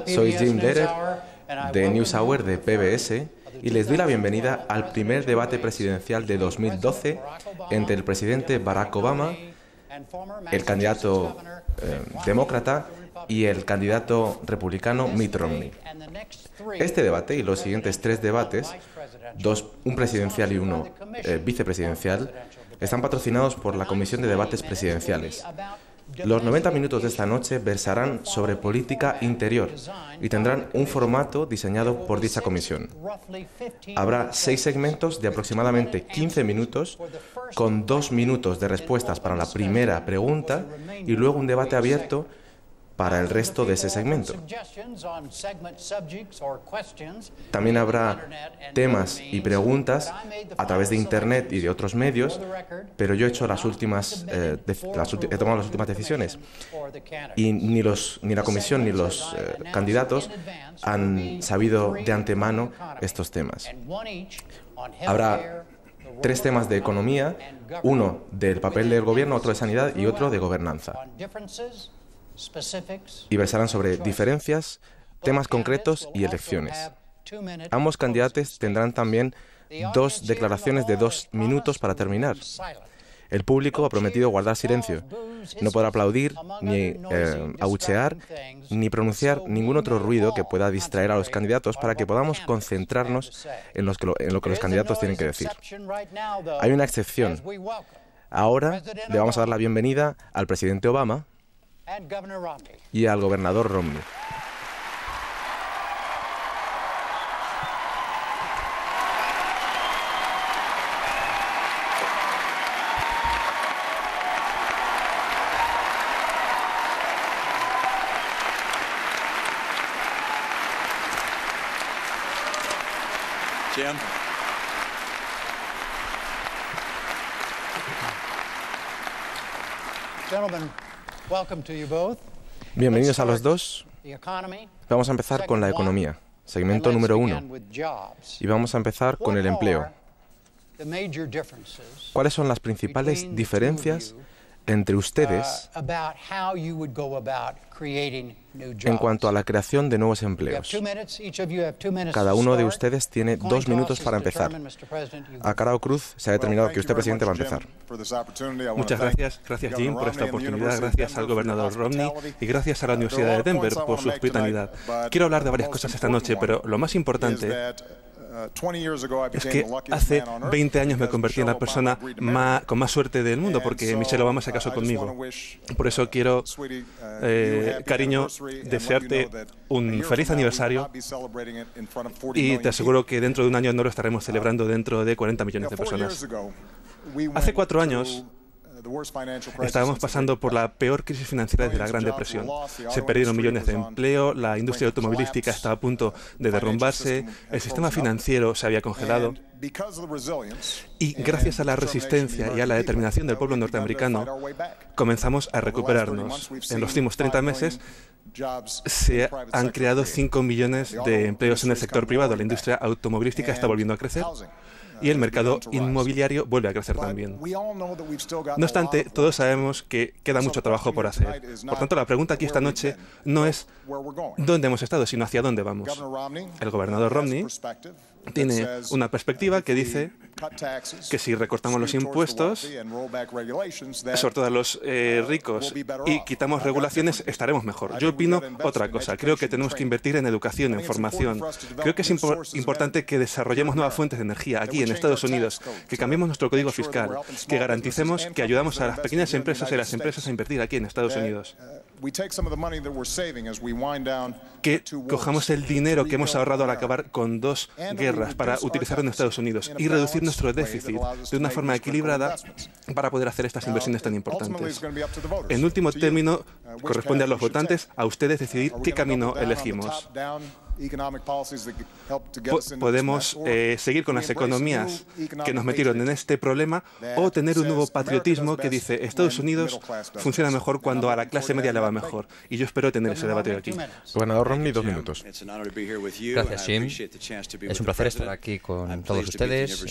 Soy Jim Lehrer de NewsHour de PBS y les doy la bienvenida al primer debate presidencial de 2012 entre el presidente Barack Obama, el candidato demócrata y el candidato republicano Mitt Romney. Este debate y los siguientes tres debates, un presidencial y uno vicepresidencial, están patrocinados por la Comisión de Debates Presidenciales. Los 90 minutos de esta noche versarán sobre política interior y tendrán un formato diseñado por dicha comisión. Habrá 6 segmentos de aproximadamente 15 minutos, con 2 minutos de respuestas para la primera pregunta y luego un debate abierto para el resto de ese segmento. También habrá temas y preguntas a través de Internet y de otros medios, pero yo he hecho he tomado las últimas decisiones y ni la comisión ni los candidatos han sabido de antemano estos temas. Habrá 3 temas de economía, uno del papel del gobierno, otro de sanidad y otro de gobernanza. Y versarán sobre diferencias, temas concretos y elecciones. Ambos candidatos tendrán también 2 declaraciones de 2 minutos para terminar. El público ha prometido guardar silencio. No podrá aplaudir, ni abuchear, ni pronunciar ningún otro ruido que pueda distraer a los candidatos para que podamos concentrarnos en lo que los candidatos tienen que decir. Hay una excepción. Ahora le vamos a dar la bienvenida al presidente Obama y al gobernador Romney. Jim. Gentlemen, welcome to you both. Bienvenidos a los dos. Vamos a empezar con la economía, segmento número 1. Y vamos a empezar con el empleo. ¿Cuáles son las principales diferencias entre ustedes en cuanto a la creación de nuevos empleos? Cada uno de ustedes tiene 2 minutos para empezar. A cara o cruz se ha determinado que usted, presidente, va a empezar. Muchas gracias. Gracias, Jim, por esta oportunidad. Gracias al gobernador Romney y gracias a la Universidad de Denver por su hospitalidad. Quiero hablar de varias cosas esta noche, pero lo más importante es que hace 20 años me convertí en la persona con más suerte del mundo porque Michelle Obama se casó conmigo. Por eso quiero, cariño, desearte un feliz aniversario y te aseguro que dentro de un año no lo estaremos celebrando dentro de 40 millones de personas. Hace 4 años estábamos pasando por la peor crisis financiera desde la Gran Depresión. Se perdieron millones de empleo, la industria automovilística estaba a punto de derrumbarse, el sistema financiero se había congelado. Y gracias a la resistencia y a la determinación del pueblo norteamericano, comenzamos a recuperarnos. En los últimos 30 meses se han creado 5 millones de empleos en el sector privado. La industria automovilística está volviendo a crecer y el mercado inmobiliario vuelve a crecer también. No obstante, todos sabemos que queda mucho trabajo por hacer. Por tanto, la pregunta aquí esta noche no es dónde hemos estado, sino hacia dónde vamos. El gobernador Romney tiene una perspectiva que dice que si recortamos los impuestos, sobre todo a los ricos, y quitamos regulaciones, estaremos mejor. Yo opino otra cosa. Creo que tenemos que invertir en educación, en formación. Creo que es importante que desarrollemos nuevas fuentes de energía aquí en Estados Unidos, que cambiemos nuestro código fiscal, que garanticemos que ayudamos a las pequeñas empresas y a las empresas a invertir aquí en Estados Unidos. Que cojamos el dinero que hemos ahorrado al acabar con 2 guerras para utilizarlo en Estados Unidos y reducir nuestro déficit de una forma equilibrada para poder hacer estas inversiones tan importantes. En último término, corresponde a los votantes, a ustedes decidir qué camino elegimos. podemos seguir con las economías que nos metieron en este problema o tener un nuevo patriotismo que dice Estados Unidos funciona mejor cuando a la clase media le va mejor. Y yo espero tener ese debate aquí. Gobernador Romney, 2 minutos. Gracias, Jim. Es un placer estar aquí con todos ustedes.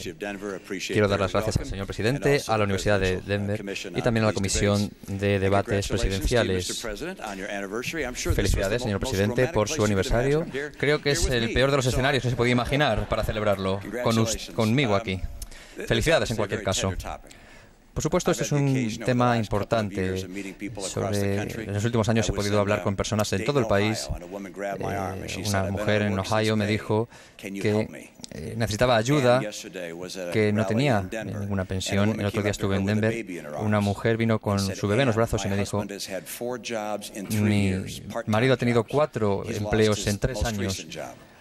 Quiero dar las gracias al señor presidente, a la Universidad de Denver y también a la Comisión de Debates Presidenciales. Felicidades, señor presidente, por su aniversario. Creo que es el peor de los escenarios que se podía imaginar para celebrarlo conmigo aquí. Felicidades en cualquier caso. Por supuesto, este es un tema importante. En los últimos años he podido hablar con personas en todo el país. Una mujer en Ohio me dijo que necesitaba ayuda, que no tenía ninguna pensión. El otro día estuve en Denver. Una mujer vino con su bebé en los brazos y me dijo, mi marido ha tenido 4 empleos en 3 años.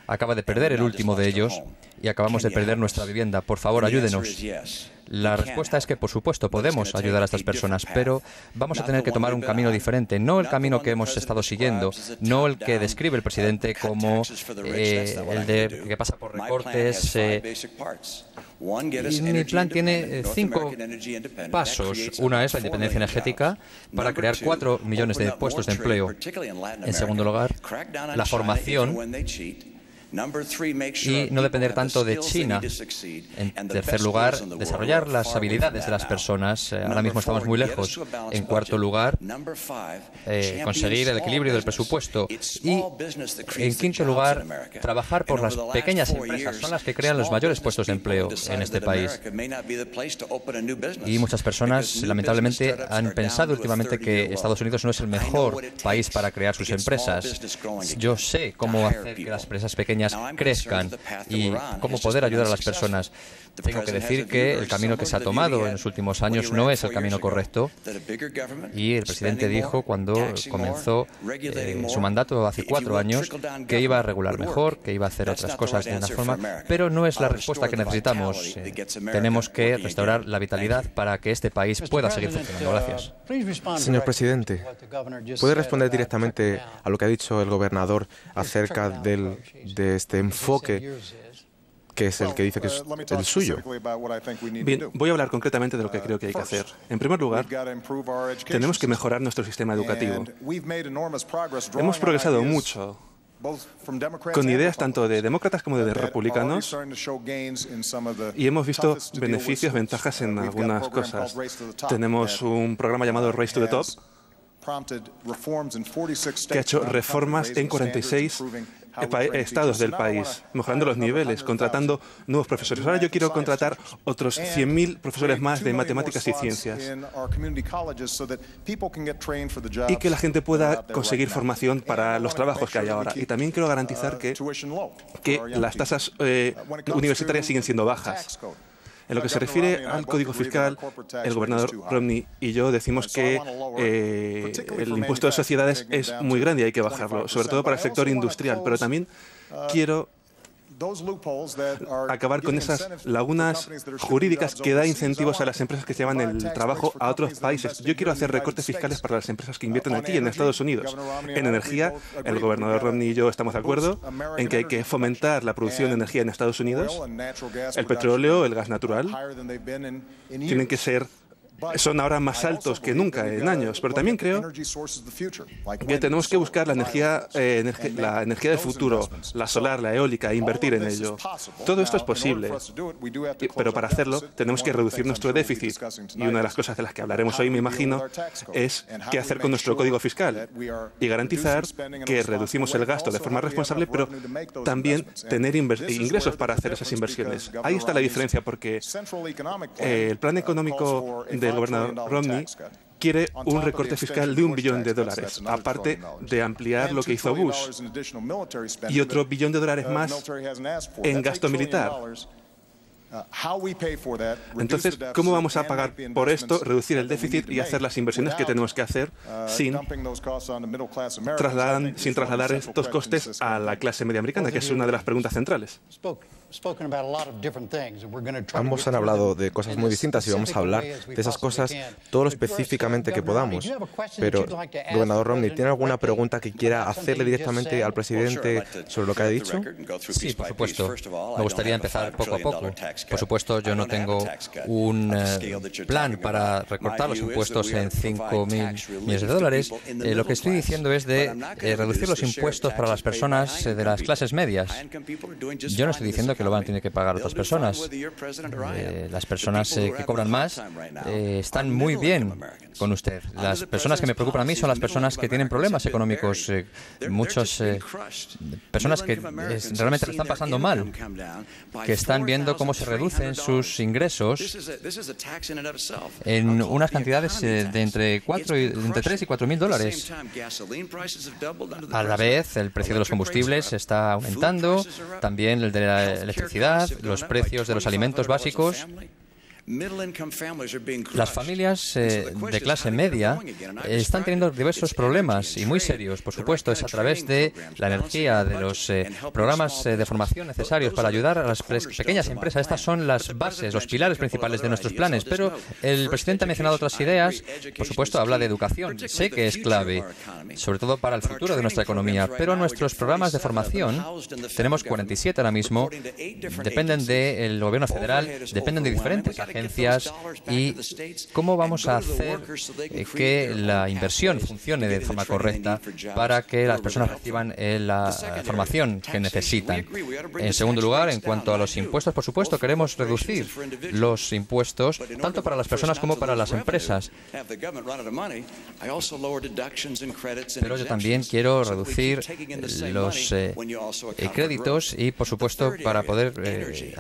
Acaba de perder el último de ellos y acabamos de perder nuestra vivienda. Por favor, ayúdenos. La respuesta es que, por supuesto, podemos ayudar a estas personas, pero vamos a tener que tomar un camino diferente, no el camino que hemos estado siguiendo, no el que describe el presidente como el de que pasa por recortes. Mi plan tiene 5 pasos. Una es la independencia energética para crear 4 millones de puestos de empleo. En segundo lugar, la formación y no depender tanto de China. En tercer lugar, desarrollar las habilidades de las personas. Ahora mismo estamos muy lejos. En cuarto lugar, conseguir el equilibrio del presupuesto. Y en quinto lugar, trabajar por las pequeñas empresas. Son las que crean los mayores puestos de empleo en este país. Y muchas personas, lamentablemente, han pensado últimamente que Estados Unidos no es el mejor país para crear sus empresas. Yo sé cómo hacer que las empresas pequeñas crezcan y cómo poder ayudar a las personas. Tengo que decir que el camino que se ha tomado en los últimos años no es el camino correcto. Y el presidente dijo cuando comenzó su mandato hace 4 años que iba a regular mejor, que iba a hacer otras cosas de una forma, pero no es la respuesta que necesitamos. Tenemos que restaurar la vitalidad para que este país pueda seguir funcionando. Gracias. Señor presidente, ¿puede responder directamente a lo que ha dicho el gobernador acerca de este enfoque que es el que dice que es el suyo? Bien, voy a hablar concretamente de lo que creo que hay que hacer. En primer lugar, tenemos que mejorar nuestro sistema educativo. Hemos progresado mucho con ideas tanto de demócratas como de republicanos y hemos visto beneficios, ventajas en algunas cosas. Tenemos un programa llamado Race to the Top que ha hecho reformas en 46 estados del país, mejorando los niveles, contratando nuevos profesores. Ahora yo quiero contratar otros 100.000 profesores más de matemáticas y ciencias y que la gente pueda conseguir formación para los trabajos que hay ahora. Y también quiero garantizar que las tasas universitarias siguen siendo bajas. En lo que se refiere al Código Fiscal, el gobernador Romney y yo decimos que el impuesto de sociedades es muy grande y hay que bajarlo, sobre todo para el sector industrial, pero también quiero acabar con esas lagunas jurídicas que da incentivos a las empresas que llevan el trabajo a otros países. Yo quiero hacer recortes fiscales para las empresas que invierten aquí en Estados Unidos. En energía, el gobernador Romney y yo estamos de acuerdo en que hay que fomentar la producción de energía en Estados Unidos. El petróleo, el gas natural, tienen que son ahora más altos que nunca en años, pero también creo que tenemos que buscar la energía del futuro, la solar, la eólica, e invertir en ello. Todo esto es posible, pero para hacerlo tenemos que reducir nuestro déficit. Y una de las cosas de las que hablaremos hoy, me imagino, es qué hacer con nuestro código fiscal y garantizar que reducimos el gasto de forma responsable, pero también tener ingresos para hacer esas inversiones. Ahí está la diferencia, porque el plan económico del gobernador Romney quiere un recorte fiscal de $1 billón, aparte de ampliar lo que hizo Bush, y otro $1 billón más en gasto militar. Entonces, ¿cómo vamos a pagar por esto, reducir el déficit y hacer las inversiones que tenemos que hacer sin trasladar estos costes a la clase media americana, que es una de las preguntas centrales? Ambos han hablado de cosas muy distintas y vamos a hablar de esas cosas todo lo específicamente que podamos. Pero, gobernador Romney, ¿tiene alguna pregunta que quiera hacerle directamente al presidente sobre lo que ha dicho? Sí, por supuesto. Me gustaría empezar poco a poco. Por supuesto, yo no tengo un plan para recortar los impuestos en 5.000 millones de dólares. Lo que estoy diciendo es de reducir los impuestos para las personas de las clases medias. Yo no estoy diciendo que lo van a tener que pagar otras personas. Las personas que cobran más están muy bien con usted. Las personas que me preocupan a mí son las personas que tienen problemas económicos. Muchas personas que realmente lo están pasando mal, que están viendo cómo se reducen sus ingresos en unas cantidades de entre 3 y 4.000 dólares. A la vez, el precio de los combustibles está aumentando, también el de la electricidad, los precios de los alimentos básicos. Las familias de clase media están teniendo diversos problemas y muy serios. Por supuesto, es a través de la energía, de los programas de formación necesarios para ayudar a las pequeñas empresas. Estas son las bases, los pilares principales de nuestros planes. Pero el presidente ha mencionado otras ideas. Por supuesto, habla de educación. Sé que es clave, sobre todo para el futuro de nuestra economía. Pero nuestros programas de formación, tenemos 47 ahora mismo, dependen del gobierno federal, dependen de diferentes agencias. Y cómo vamos a hacer que la inversión funcione de forma correcta para que las personas reciban la formación que necesitan. En segundo lugar, en cuanto a los impuestos, por supuesto, queremos reducir los impuestos tanto para las personas como para las empresas. Pero yo también quiero reducir los créditos y, por supuesto, para poder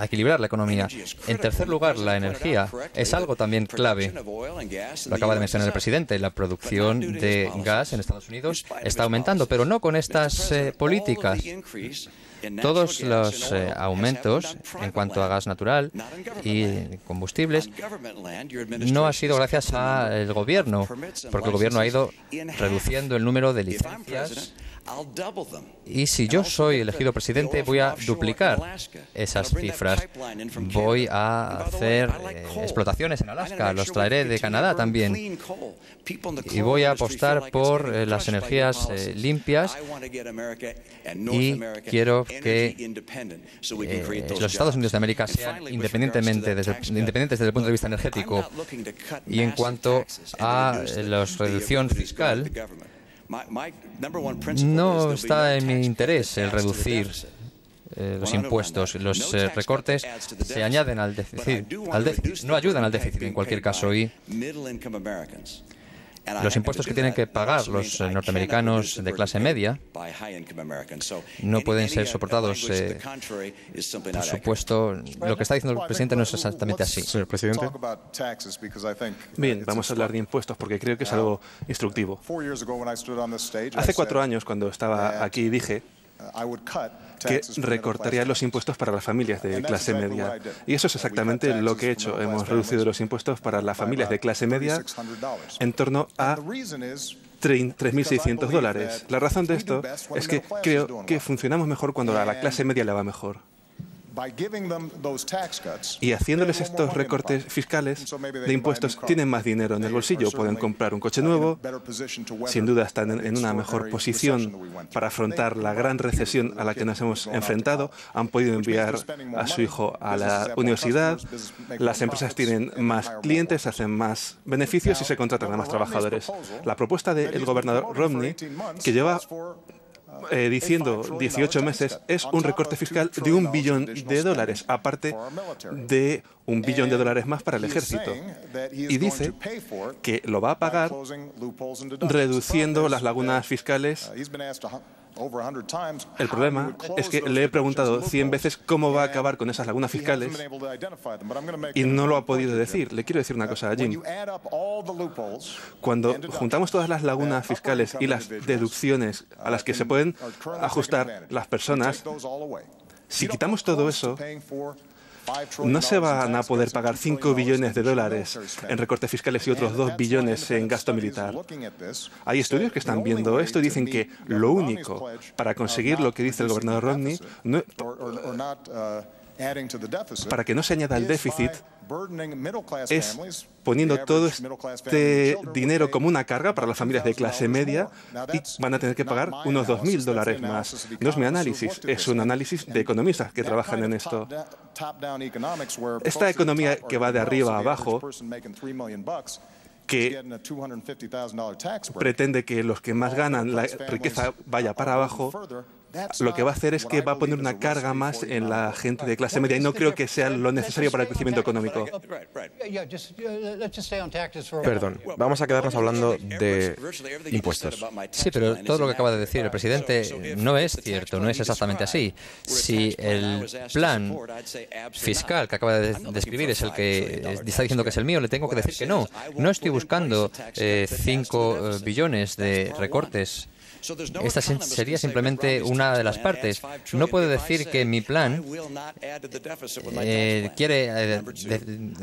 equilibrar la economía. En tercer lugar, la energía es algo también clave. Lo acaba de mencionar el presidente. La producción de gas en Estados Unidos está aumentando, pero no con estas políticas. Todos los aumentos en cuanto a gas natural y combustibles no ha sido gracias al gobierno, porque el gobierno ha ido reduciendo el número de licencias. Y si yo soy elegido presidente, voy a duplicar esas cifras. Voy a hacer explotaciones en Alaska, los traeré de Canadá también. Y voy a apostar por las energías limpias y quiero que los Estados Unidos de América sean independientes desde el punto de vista energético. Y en cuanto a la reducción fiscal, no está en mi interés el reducir los impuestos. Los recortes se añaden al déficit, no ayudan al déficit en cualquier caso. Y los impuestos que tienen que pagar los norteamericanos de clase media no pueden ser soportados. Por supuesto, lo que está diciendo el presidente no es exactamente así. Señor presidente. Bien, vamos a hablar de impuestos porque creo que es algo instructivo. Hace 4 años, cuando estaba aquí, dije que recortaría los impuestos para las familias de clase media. Y eso es exactamente lo que he hecho. Hemos reducido los impuestos para las familias de clase media en torno a 3.600 dólares. La razón de esto es que creo que funcionamos mejor cuando a la clase media le va mejor. Y haciéndoles estos recortes fiscales de impuestos, tienen más dinero en el bolsillo, pueden comprar un coche nuevo, sin duda están en una mejor posición para afrontar la gran recesión a la que nos hemos enfrentado, han podido enviar a su hijo a la universidad, las empresas tienen más clientes, hacen más beneficios y se contratan a más trabajadores. La propuesta del gobernador Romney, que lleva diciendo 18 meses, es un recorte fiscal de $1 billón, aparte de $1 billón más para el ejército. Y dice que lo va a pagar reduciendo las lagunas fiscales. El problema es que le he preguntado 100 veces cómo va a acabar con esas lagunas fiscales y no lo ha podido decir. Le quiero decir una cosa a Jim. Cuando juntamos todas las lagunas fiscales y las deducciones a las que se pueden ajustar las personas, si quitamos todo eso, no se van a poder pagar 5 billones de dólares en recortes fiscales y otros 2 billones en gasto militar. Hay estudios que están viendo esto y dicen que lo único para conseguir lo que dice el gobernador Romney, para que no se añada el déficit, es poniendo todo este dinero como una carga para las familias de clase media y van a tener que pagar unos $2.000 más. No es mi análisis, es un análisis de economistas que trabajan en esto. Esta economía que va de arriba a abajo, que pretende que los que más ganan la riqueza vaya para abajo, lo que va a hacer es que va a poner una carga más en la gente de clase media y no creo que sea lo necesario para el crecimiento económico. Perdón, vamos a quedarnos hablando de impuestos. Sí, pero todo lo que acaba de decir el presidente no es cierto, no es exactamente así. Si el plan fiscal que acaba de describir es el que está diciendo que es el mío, le tengo que decir que no. No estoy buscando 5 billones de recortes. Esta sería simplemente una de las partes. No puedo decir que mi plan quiere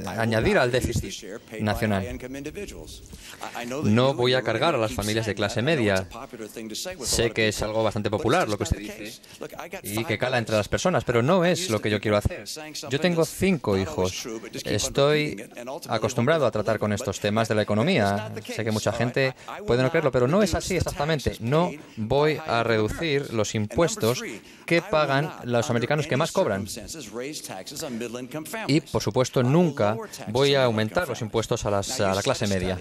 añadir al déficit nacional. No voy a cargar a las familias de clase media. Sé que es algo bastante popular lo que usted dice y que cala entre las personas, pero no es lo que yo quiero hacer. Yo tengo 5 hijos. Estoy acostumbrado a tratar con estos temas de la economía. Sé que mucha gente puede no creerlo, pero no es así exactamente. No voy a reducir los impuestos que pagan los americanos que más cobran. Y, por supuesto, nunca voy a aumentar los impuestos a la clase media.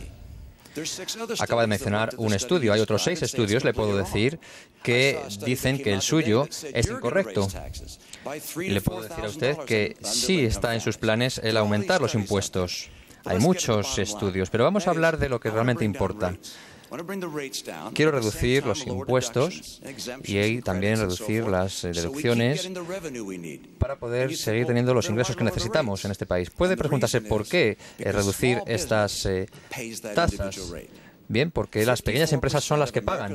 Acaba de mencionar un estudio. Hay otros 6 estudios, le puedo decir, que dicen que el suyo es incorrecto. Y le puedo decir a usted que sí está en sus planes el aumentar los impuestos. Hay muchos estudios, pero vamos a hablar de lo que realmente importa. Quiero reducir los impuestos y también reducir las deducciones para poder seguir teniendo los ingresos que necesitamos en este país. Puede preguntarse por qué reducir estas tasas. Bien, porque las pequeñas empresas son las que pagan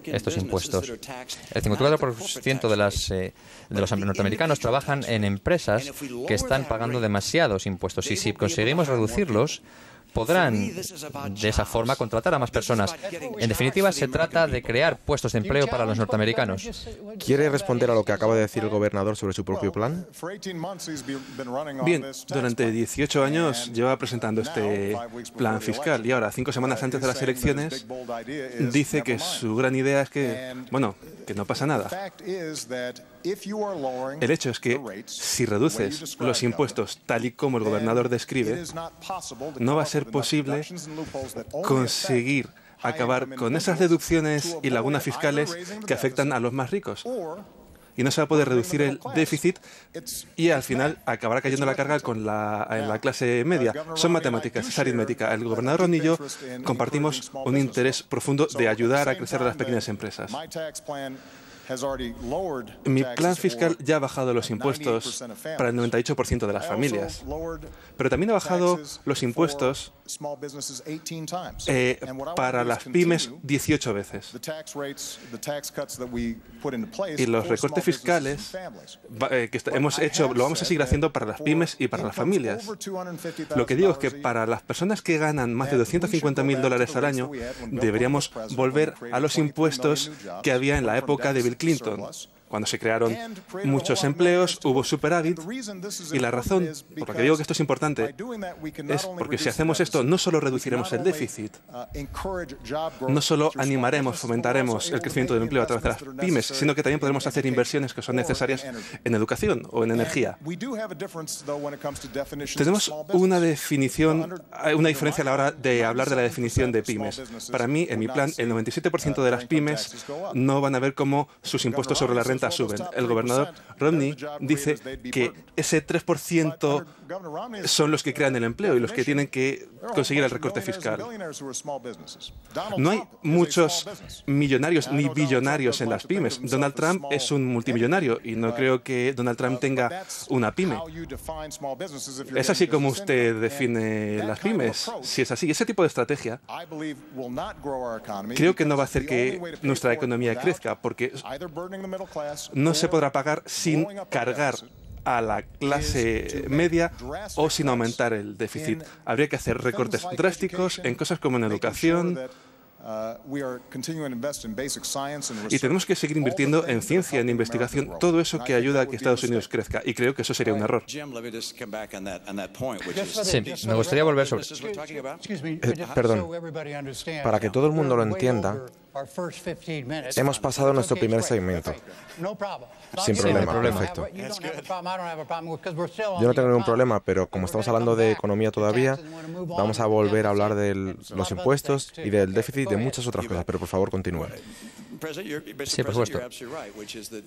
estos impuestos. El 54% de los norteamericanos trabajan en empresas que están pagando demasiados impuestos. Y si conseguimos reducirlos, podrán de esa forma contratar a más personas. En definitiva, se trata de crear puestos de empleo para los norteamericanos. ¿Quiere responder a lo que acaba de decir el gobernador sobre su propio plan? Bien, durante 18 años lleva presentando este plan fiscal y ahora, 5 semanas antes de las elecciones, dice que su gran idea es que, bueno, que no pasa nada. El hecho es que si reduces los impuestos tal y como el gobernador describe, no va a ser posible conseguir acabar con esas deducciones y lagunas fiscales que afectan a los más ricos. Y no se va a poder reducir el déficit y al final acabará cayendo la carga en la clase media. Son matemáticas, es aritmética. El gobernador Romney y yo compartimos un interés profundo de ayudar a crecer a las pequeñas empresas. Mi plan fiscal ya ha bajado los impuestos para el 98% de las familias, pero también ha bajado los impuestos para las pymes 18 veces. Y los recortes fiscales que hemos hecho lo vamos a seguir haciendo para las pymes y para las familias. Lo que digo es que para las personas que ganan más de $250.000 al año, deberíamos volver a los impuestos que había en la época de Bill Clinton, cuando se crearon muchos empleos, hubo superávit, y la razón por la que digo que esto es importante es porque si hacemos esto no solo reduciremos el déficit, no solo animaremos, fomentaremos el crecimiento del empleo a través de las pymes, sino que también podremos hacer inversiones que son necesarias en educación o en energía. Tenemos una diferencia a la hora de hablar de la definición de pymes. Para mí, en mi plan, el 97% de las pymes no van a ver cómo sus impuestos sobre la renta suben. El gobernador Romney dice que ese 3% son los que crean el empleo y los que tienen que conseguir el recorte fiscal. No hay muchos millonarios ni billonarios en las pymes. Donald Trump es un multimillonario y no creo que Donald Trump tenga una pyme. ¿Es así como usted define las pymes? Si es así, ese tipo de estrategia creo que no va a hacer que nuestra economía crezca, porque no se podrá pagar sin cargar a la clase media o sin aumentar el déficit. Habría que hacer recortes drásticos en cosas como en educación. Y tenemos que seguir invirtiendo en ciencia, en investigación, todo eso que ayuda a que Estados Unidos crezca. Y creo que eso sería un error. Sí, me gustaría volver sobre... Perdón, para que todo el mundo lo entienda, hemos pasado nuestro primer segmento. Sin problema, perfecto. Yo no tengo ningún problema, pero como estamos hablando de economía todavía, vamos a volver a hablar de los impuestos y del déficit y de muchas otras cosas, pero por favor continúe. Sí, por supuesto.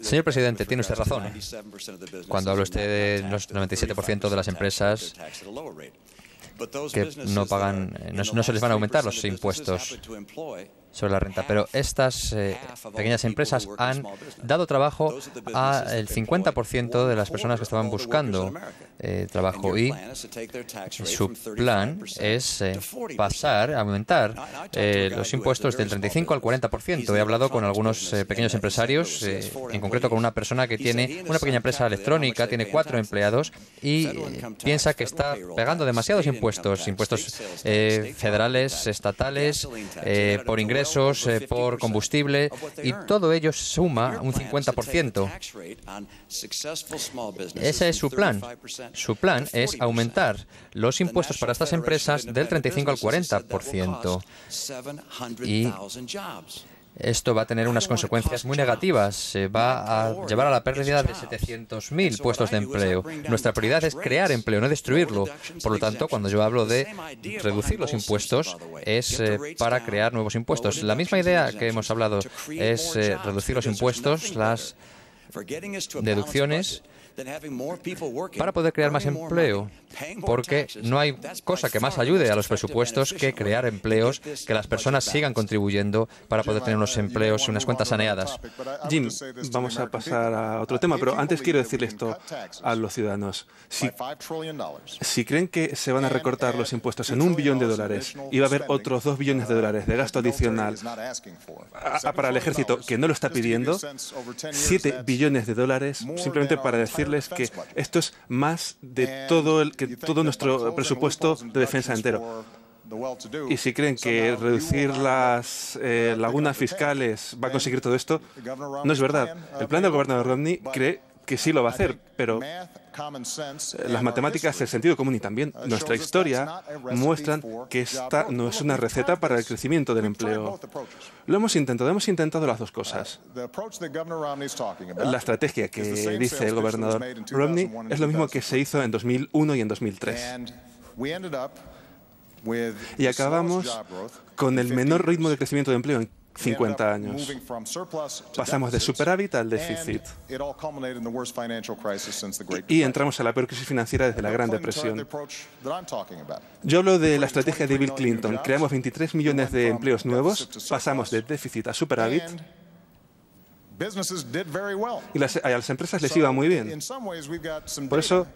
Señor presidente, tiene usted razón cuando habla usted de los 97% de las empresas que no pagan, no se les van a aumentar los impuestos sobre la renta, pero estas pequeñas empresas han dado trabajo al 50% de las personas que estaban buscando trabajo, y su plan es aumentar los impuestos del 35 al 40%. He hablado con algunos pequeños empresarios, en concreto con una persona que tiene una pequeña empresa electrónica, tiene 4 empleados y piensa que está pagando demasiados impuestos federales, estatales, por ingresos, por combustible, y todo ello suma un 50%. Ese es su plan. Su plan es aumentar los impuestos para estas empresas del 35 al 40%. Y esto va a tener unas consecuencias muy negativas. Se va a llevar a la pérdida de 700.000 puestos de empleo. Nuestra prioridad es crear empleo, no destruirlo. Por lo tanto, cuando yo hablo de reducir los impuestos, es para crear nuevos impuestos. La misma idea que hemos hablado es reducir los impuestos, las deducciones, para poder crear más empleo, porque no hay cosa que más ayude a los presupuestos que crear empleos, que las personas sigan contribuyendo para poder tener unos empleos y unas cuentas saneadas. Jim, vamos a pasar a otro tema, pero antes quiero decirle esto a los ciudadanos. Si creen que se van a recortar los impuestos en $1 billón y va a haber otros $2 billones de gasto adicional para el ejército que no lo está pidiendo, $7 billones, simplemente para decirles que esto es más de todo nuestro presupuesto de defensa entero. Y si creen que reducir las lagunas fiscales va a conseguir todo esto, no es verdad. El plan del gobernador Romney cree que sí lo va a hacer, pero las matemáticas, el sentido común y también nuestra historia muestran que esta no es una receta para el crecimiento del empleo. Lo hemos intentado las dos cosas. La estrategia que dice el gobernador Romney es lo mismo que se hizo en 2001 y en 2003. Y acabamos con el menor ritmo de crecimiento de empleo en 50 años. Pasamos de superávit al déficit. Y entramos a la peor crisis financiera desde la Gran Depresión. Yo hablo de la estrategia de Bill Clinton. Creamos 23 millones de empleos nuevos, pasamos de déficit a superávit, y a las empresas les iba muy bien. Por eso,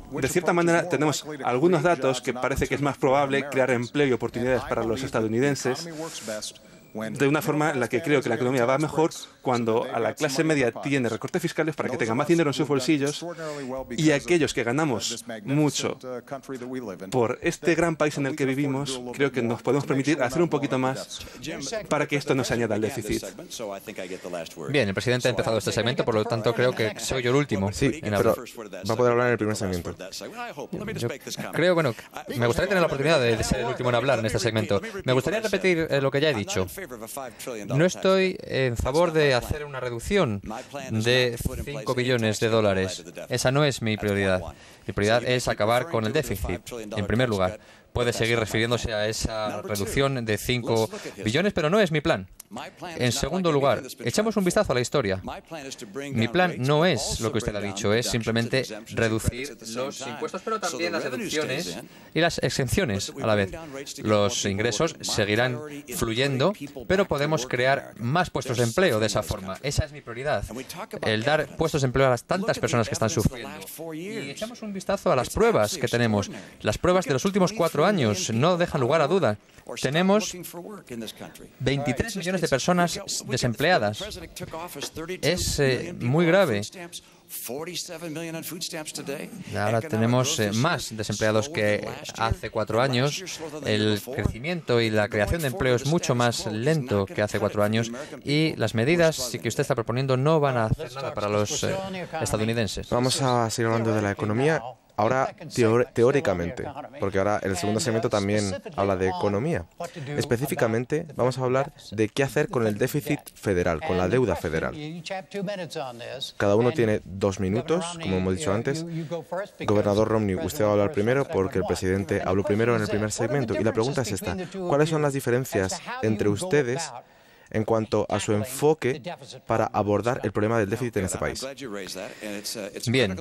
de cierta manera, tenemos algunos datos que parece que es más probable crear empleo y oportunidades para los estadounidenses, de una forma en la que creo que la economía va mejor cuando a la clase media tiene recortes fiscales para que tenga más dinero en sus bolsillos, y aquellos que ganamos mucho por este gran país en el que vivimos, creo que nos podemos permitir hacer un poquito más para que esto no se añada al déficit. Bien, el presidente ha empezado este segmento, por lo tanto creo que soy yo el último. Sí, pero va a poder hablar en el primer segmento. Yo creo, me gustaría tener la oportunidad de ser el último en hablar en este segmento. Me gustaría repetir lo que ya he dicho. No estoy en favor de hacer una reducción de $5 billones. Esa no es mi prioridad. Mi prioridad es acabar con el déficit, en primer lugar. Puede seguir refiriéndose a esa reducción de 5 billones, pero no es mi plan. En segundo lugar, echamos un vistazo a la historia. Mi plan no es lo que usted ha dicho, es simplemente reducir los impuestos, pero también las deducciones y las exenciones a la vez. Los ingresos seguirán fluyendo, pero podemos crear más puestos de empleo de esa forma. Esa es mi prioridad, el dar puestos de empleo a las tantas personas que están sufriendo. Y echamos un vistazo a las pruebas que tenemos, las pruebas de los últimos 4 4 años no dejan lugar a duda. Tenemos 23 millones de personas desempleadas. Es muy grave. Ahora tenemos más desempleados que hace 4 años. El crecimiento y la creación de empleo es mucho más lento que hace 4 años y las medidas que usted está proponiendo no van a hacer nada para los estadounidenses. Vamos a seguir hablando de la economía. Ahora, teóricamente, porque ahora el segundo segmento también habla de economía. Específicamente, vamos a hablar de qué hacer con el déficit federal, con la deuda federal. Cada uno tiene 2 minutos, como hemos dicho antes. Gobernador Romney, usted va a hablar primero porque el presidente habló primero en el primer segmento. Y la pregunta es esta: ¿cuáles son las diferencias entre ustedes en cuanto a su enfoque para abordar el problema del déficit en este país? Bien,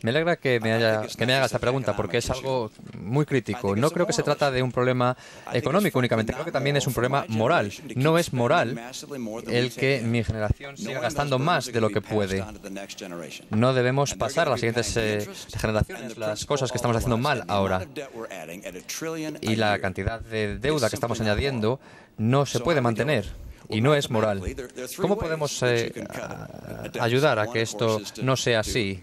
me alegra que me haga esta pregunta porque es algo muy crítico. No creo que se trata de un problema económico únicamente, creo que también es un problema moral. No es moral el que mi generación siga gastando más de lo que puede. No debemos pasar a las siguientes generaciones las cosas que estamos haciendo mal ahora. Y la cantidad de deuda que estamos añadiendo no se puede mantener. Y no es moral. ¿Cómo podemos ayudar a que esto no sea así?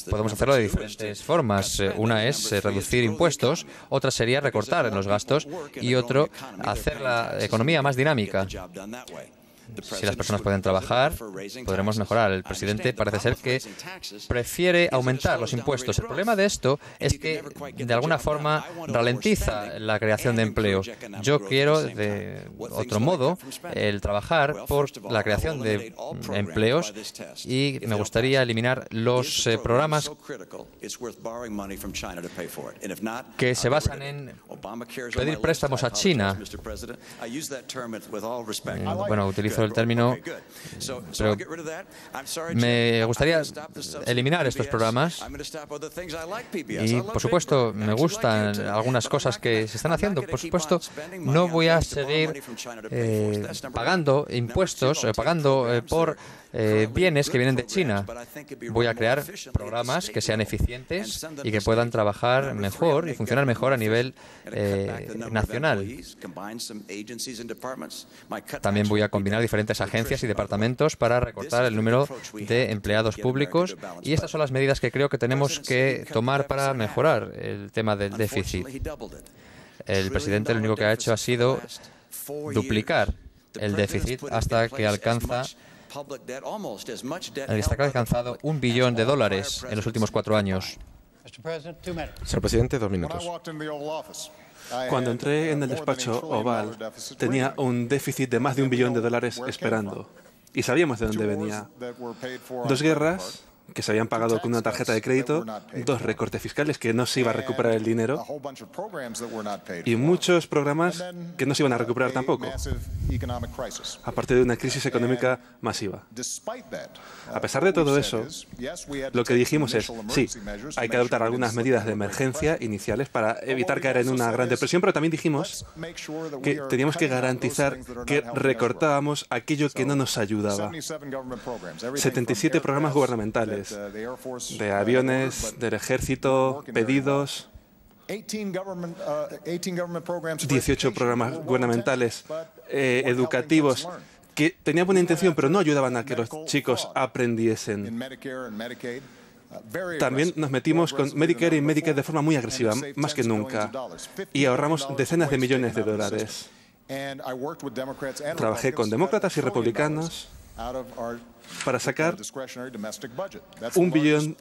Podemos hacerlo de diferentes formas. Una es reducir impuestos, otra sería recortar en los gastos y otro, hacer la economía más dinámica. Si las personas pueden trabajar, podremos mejorar. El presidente parece ser que prefiere aumentar los impuestos. El problema de esto es que, de alguna forma, ralentiza la creación de empleo. Yo quiero, de otro modo, el trabajar por la creación de empleos y me gustaría eliminar los programas que se basan en pedir préstamos a China. Bueno, utilizo el término, pero me gustaría eliminar estos programas y, por supuesto, me gustan algunas cosas que se están haciendo. Por supuesto, no voy a seguir pagando impuestos, pagando por bienes que vienen de China. Voy a crear programas que sean eficientes y que puedan trabajar mejor y funcionar mejor a nivel nacional. También voy a combinar diferentes agencias y departamentos para recortar el número de empleados públicos y estas son las medidas que creo que tenemos que tomar para mejorar el tema del déficit. El presidente lo único que ha hecho ha sido duplicar el déficit hasta que ha alcanzado $1 billón en los últimos 4 años. Señor presidente, 2 minutos. Cuando entré en el despacho oval, tenía un déficit de más de $1 billón esperando. Y sabíamos de dónde venía. 2 guerras que se habían pagado con una tarjeta de crédito, 2 recortes fiscales que no se iba a recuperar el dinero y muchos programas que no se iban a recuperar tampoco, aparte de una crisis económica masiva. A pesar de todo eso, lo que dijimos es, sí, hay que adoptar algunas medidas de emergencia iniciales para evitar caer en una gran depresión, pero también dijimos que teníamos que garantizar que recortábamos aquello que no nos ayudaba. 77 programas gubernamentales, de aviones, del ejército, pedidos, 18 programas gubernamentales educativos que tenían buena intención, pero no ayudaban a que los chicos aprendiesen. También nos metimos con Medicare y Medicaid de forma muy agresiva, más que nunca, y ahorramos decenas de millones de dólares. Trabajé con demócratas y republicanos para sacar $1 billón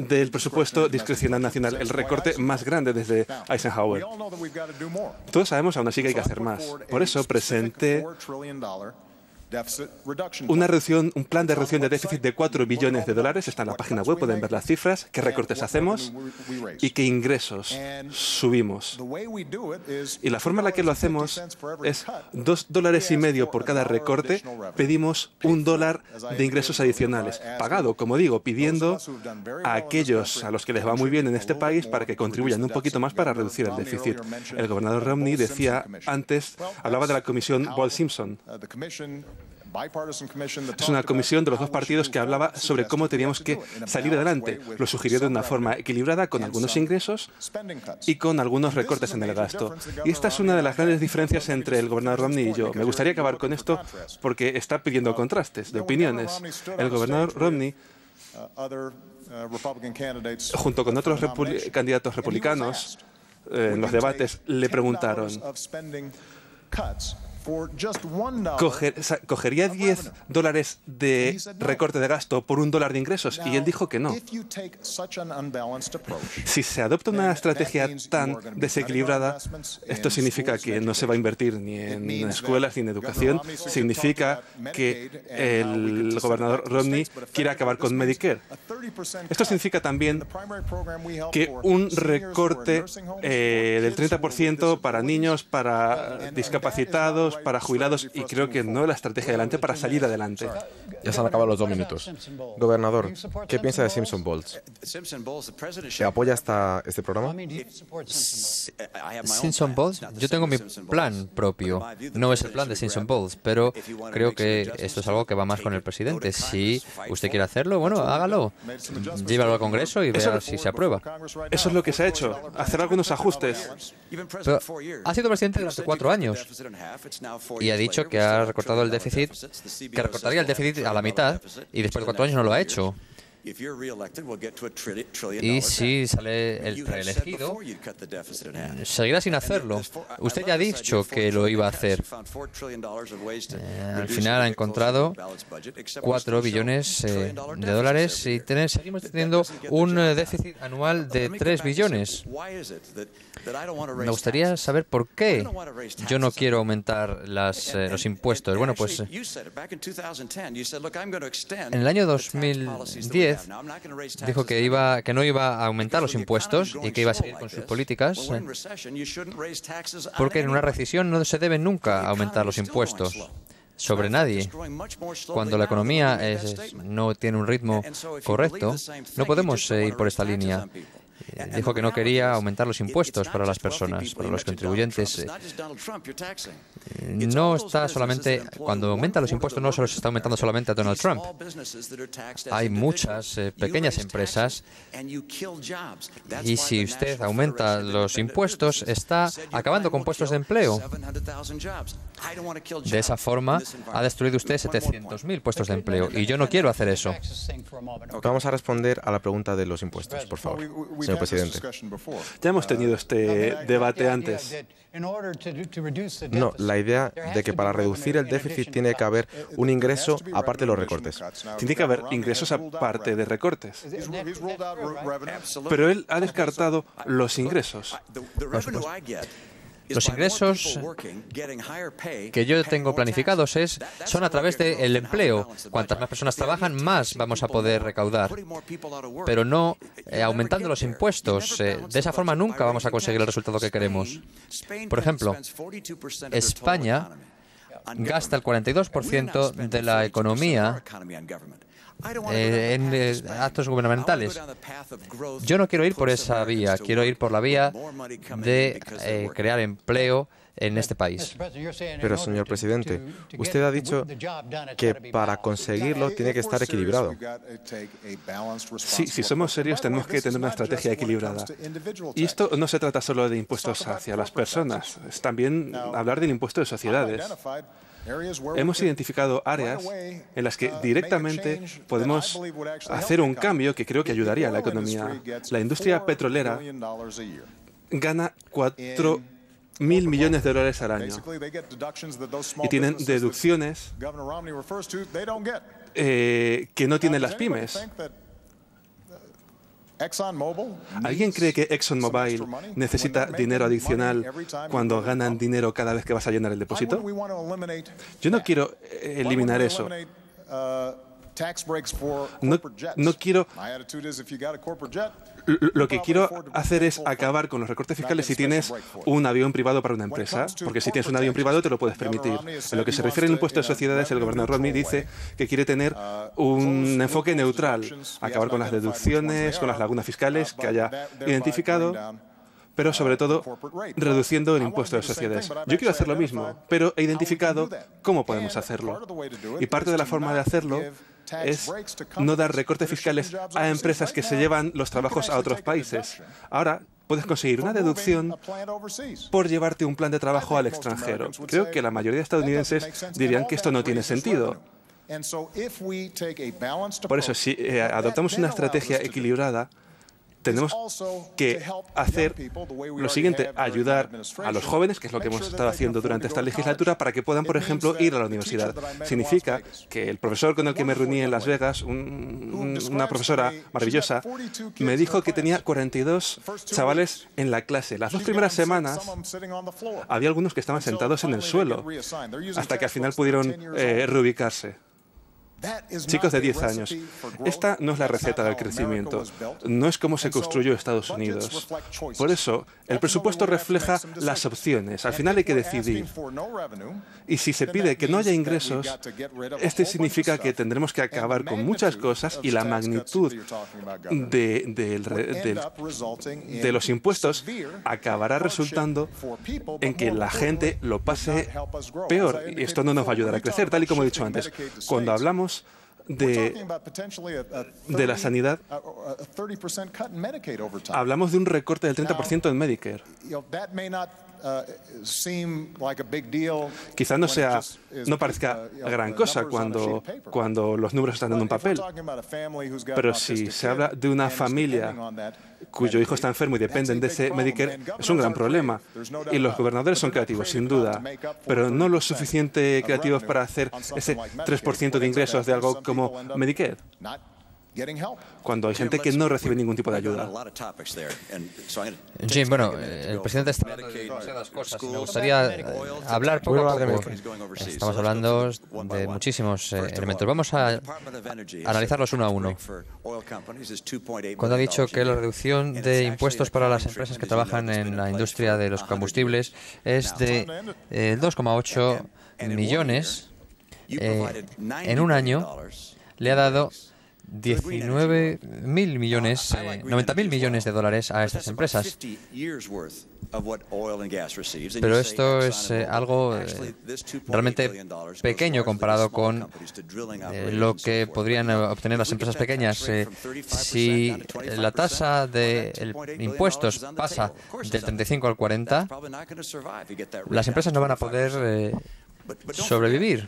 del presupuesto discrecional nacional, el recorte más grande desde Eisenhower. Todos sabemos aún así que hay que hacer más. Por eso presenté un plan de reducción de déficit de $4 billones. Está en la página web, pueden ver las cifras, qué recortes hacemos y qué ingresos subimos. Y la forma en la que lo hacemos es $2.50 por cada recorte, pedimos $1 de ingresos adicionales, pagado, como digo, pidiendo a aquellos a los que les va muy bien en este país para que contribuyan un poquito más para reducir el déficit. El gobernador Romney decía antes, hablaba de la comisión Ball-Simpson. Es una comisión de los dos partidos que hablaba sobre cómo teníamos que salir adelante. Lo sugirió de una forma equilibrada, con algunos ingresos y con algunos recortes en el gasto. Y esta es una de las grandes diferencias entre el gobernador Romney y yo. Me gustaría acabar con esto porque está pidiendo contrastes de opiniones. El gobernador Romney, junto con otros candidatos republicanos, en los debates le preguntaron: ¿cogería $10 de recorte de gasto por $1 de ingresos? Y él dijo que no. Si se adopta una estrategia tan desequilibrada, esto significa que no se va a invertir ni en escuelas ni en educación. Significa que el gobernador Romney quiere acabar con Medicare. Esto significa también que un recorte del 30% para niños, para discapacitados, para jubilados, y creo que no es la estrategia adelante para salir adelante. Ya se han acabado los 2 minutos. Gobernador, ¿qué piensa de Simpson Bowles? ¿Apoya este programa? Simpson Bowles, yo tengo mi plan propio. No es el plan de Simpson Bowles, pero creo que esto es algo que va más con el presidente. Si usted quiere hacerlo, bueno, hágalo. Llévalo al Congreso y vea si se aprueba. Eso es lo que se ha hecho, hacer algunos ajustes. Pero ha sido presidente durante 4 años y ha dicho que ha recortado el déficit, que recortaría el déficit a la mitad, y después de 4 años no lo ha hecho. Y si sale el reelegido, seguirá sin hacerlo. Usted ya ha dicho que lo iba a hacer. Al final ha encontrado 4 billones de dólares y seguimos teniendo un déficit anual de 3 billones. Me gustaría saber por qué yo no quiero aumentar los impuestos. Bueno, pues en el año 2010 dijo que no iba a aumentar los impuestos y que iba a seguir con sus políticas, porque en una recesión no se debe nunca aumentar los impuestos sobre nadie. Cuando la economía no tiene un ritmo correcto, no podemos ir por esta línea. Dijo que no quería aumentar los impuestos para las personas, para los contribuyentes. No está solamente, cuando aumenta los impuestos, no solo se está aumentando solamente a Donald Trump. Hay muchas pequeñas empresas y si usted aumenta los impuestos, está acabando con puestos de empleo. De esa forma, ha destruido usted 700.000 puestos de empleo y yo no quiero hacer eso. Vamos a responder a la pregunta de los impuestos, por favor, señor presidente. Ya hemos tenido este debate antes. No, la idea de que para reducir el déficit tiene que haber un ingreso aparte de los recortes. Tiene que haber ingresos aparte de recortes. Pero él ha descartado los ingresos. Los ingresos que yo tengo planificados son a través del empleo. Cuantas más personas trabajan, más vamos a poder recaudar. Pero no aumentando los impuestos. De esa forma nunca vamos a conseguir el resultado que queremos. Por ejemplo, España gasta el 42% de la economía en actos gubernamentales. Yo no quiero ir por esa vía, quiero ir por la vía de crear empleo en este país. Pero, señor presidente, usted ha dicho que para conseguirlo tiene que estar equilibrado. Sí, si somos serios tenemos que tener una estrategia equilibrada. Y esto no se trata solo de impuestos hacia las personas, es también hablar del impuesto de sociedades. Hemos identificado áreas en las que directamente podemos hacer un cambio que creo que ayudaría a la economía. La industria petrolera gana $4.000 millones al año y tienen deducciones que no tienen las pymes. ¿Alguien cree que ExxonMobil necesita dinero adicional cuando ganan dinero cada vez que vas a llenar el depósito? Yo no quiero eliminar eso. No quiero... Lo que quiero hacer es acabar con los recortes fiscales si tienes un avión privado para una empresa, porque si tienes un avión privado te lo puedes permitir. En lo que se refiere al impuesto de sociedades, el gobernador Romney dice que quiere tener un enfoque neutral, acabar con las deducciones, con las lagunas fiscales que haya identificado, pero sobre todo reduciendo el impuesto de sociedades. Yo quiero hacer lo mismo, pero he identificado cómo podemos hacerlo. Y parte de la forma de hacerlo es no dar recortes fiscales a empresas que se llevan los trabajos a otros países. Ahora puedes conseguir una deducción por llevarte un plan de trabajo al extranjero. Creo que la mayoría de estadounidenses dirían que esto no tiene sentido. Por eso, si adoptamos una estrategia equilibrada, tenemos que hacer lo siguiente: ayudar a los jóvenes, que es lo que hemos estado haciendo durante esta legislatura, para que puedan, por ejemplo, ir a la universidad. Significa que el profesor con el que me reuní en Las Vegas, una profesora maravillosa, me dijo que tenía 42 chavales en la clase. Las 2 primeras semanas había algunos que estaban sentados en el suelo, hasta que al final pudieron reubicarse. Chicos de 10 años. Esta no es la receta del crecimiento. No es cómo se construyó Estados Unidos. Por eso, el presupuesto refleja las opciones. Al final hay que decidir. Y si se pide que no haya ingresos, este significa que tendremos que acabar con muchas cosas, y la magnitud de los impuestos acabará resultando en que la gente lo pase peor. Y esto no nos va a ayudar a crecer, tal y como he dicho antes. Cuando hablamos de la sanidad, hablamos de un recorte del 30% en Medicare. Quizá no parezca gran cosa cuando los números están en un papel, pero si se habla de una familia cuyo hijo está enfermo y dependen de ese Medicare, es un gran problema. Y los gobernadores son creativos, sin duda, pero no lo suficiente creativos para hacer ese 3% de ingresos de algo como Medicare, cuando hay gente que no recibe ningún tipo de ayuda. Jim, bueno, el presidente está hablando de demasiadas cosas. Me gustaría hablar poco a poco. Estamos hablando de muchísimos elementos. Vamos a analizarlos uno a uno. Cuando ha dicho que la reducción de impuestos para las empresas que trabajan en la industria de los combustibles es de 2,8 millones, en un año le ha dado 90.000 millones de dólares a estas empresas. Pero esto es algo realmente pequeño comparado con lo que podrían obtener las empresas pequeñas. Si la tasa de impuestos pasa del 35 al 40, las empresas no van a poder sobrevivir.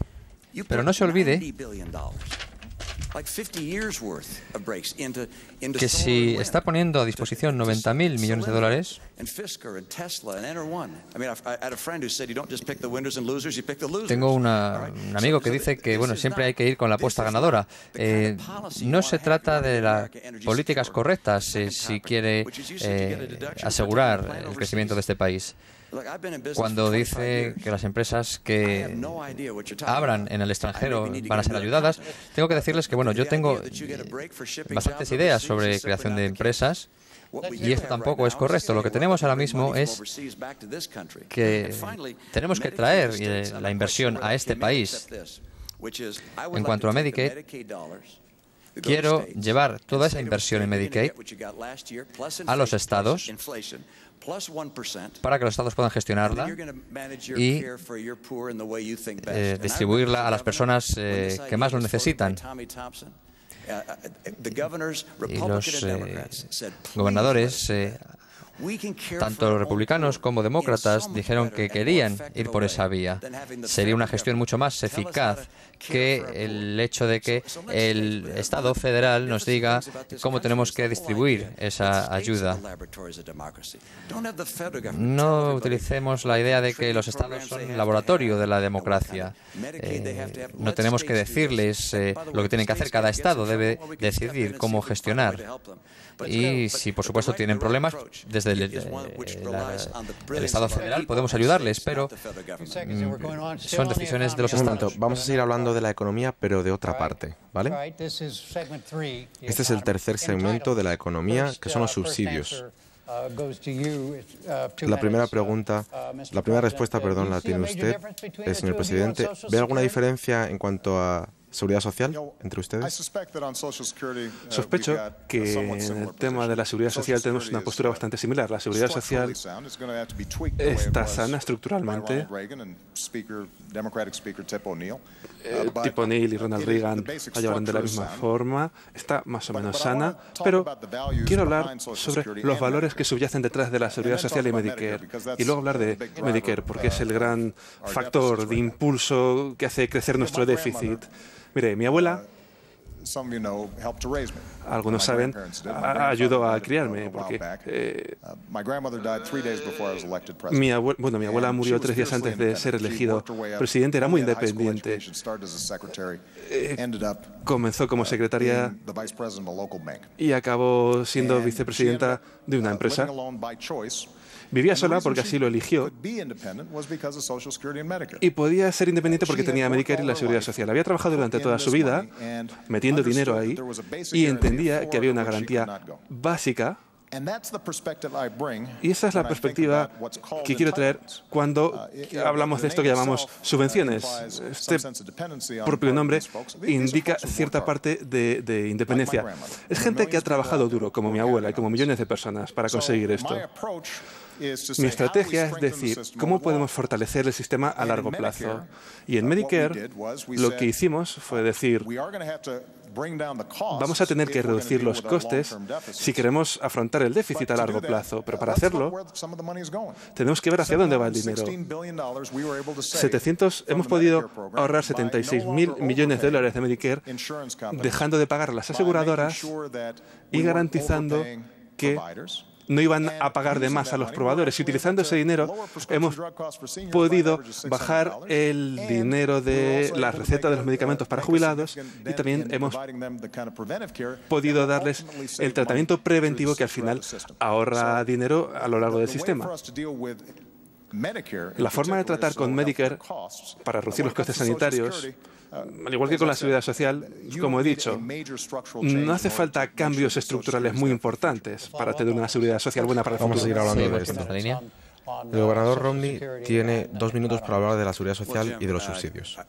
Pero no se olvide que si está poniendo a disposición 90.000 millones de dólares, tengo un amigo que dice que bueno, siempre hay que ir con la apuesta ganadora. No se trata de las políticas correctas si quiere asegurar el crecimiento de este país. Cuando dice que las empresas que abran en el extranjero van a ser ayudadas, tengo que decirles que bueno, yo tengo bastantes ideas sobre creación de empresas, y esto tampoco es correcto. Lo que tenemos ahora mismo es que tenemos que traer la inversión a este país. En cuanto a Medicaid, quiero llevar toda esa inversión en Medicaid a los estados para que los estados puedan gestionarla y distribuirla a las personas que más lo necesitan. Y los gobernadores, tanto republicanos como demócratas, dijeron que querían ir por esa vía. Sería una gestión mucho más eficaz que el hecho de que el Estado federal nos diga cómo tenemos que distribuir esa ayuda. No utilicemos la idea de que los estados son el laboratorio de la democracia. No tenemos que decirles lo que tienen que hacer. Cada estado debe decidir cómo gestionar. Y si, por supuesto, tienen problemas, desde el Estado federal podemos ayudarles, pero son decisiones de los estados. Vamos a seguir hablando de la economía, pero de otra parte, ¿vale? Este es el tercer segmento de la economía, que son los subsidios. La primera respuesta, la tiene usted, señor presidente. ¿Ve alguna diferencia en cuanto a seguridad social entre ustedes? Sospecho que en el tema de la seguridad social tenemos una postura bastante similar. La seguridad social está sana estructuralmente. Tipo O'Neill y Ronald Reagan hablan de la misma forma. Está más o menos sana, pero quiero hablar sobre los valores que subyacen detrás de la seguridad social y Medicare. Y luego hablar de Medicare, porque es el gran factor de impulso que hace crecer nuestro déficit. Mire, mi abuela, algunos saben, ayudó a criarme, porque mi abuela murió 3 días antes de ser elegido presidente. Era muy independiente. Comenzó como secretaria y acabó siendo vicepresidenta de una empresa. Vivía sola porque así lo eligió y podía ser independiente porque tenía Medicare y la Seguridad Social. Había trabajado durante toda su vida metiendo dinero ahí y entendía que había una garantía básica. Y esa es la perspectiva que quiero traer cuando hablamos de esto que llamamos subvenciones. Este propio nombre indica cierta parte de independencia. Es gente que ha trabajado duro, como mi abuela y como millones de personas, para conseguir esto. Mi estrategia es decir, ¿cómo podemos fortalecer el sistema a largo plazo? Y en Medicare lo que hicimos fue decir, vamos a tener que reducir los costes si queremos afrontar el déficit a largo plazo, pero para hacerlo tenemos que ver hacia dónde va el dinero. Hemos podido ahorrar 76.000 millones de dólares de Medicare dejando de pagar a las aseguradoras y garantizando que no iban a pagar de más a los probadores. Y utilizando ese dinero hemos podido bajar el dinero de la receta de los medicamentos para jubilados y también hemos podido darles el tratamiento preventivo que al final ahorra dinero a lo largo del sistema. La forma de tratar con Medicare para reducir los costes sanitarios, al igual que con la seguridad social, como he dicho, no hace falta cambios estructurales muy importantes para tener una seguridad social buena para el futuro. Vamos a seguir hablando de esto. El gobernador Romney tiene 2 minutos para hablar de la seguridad social y de los subsidios.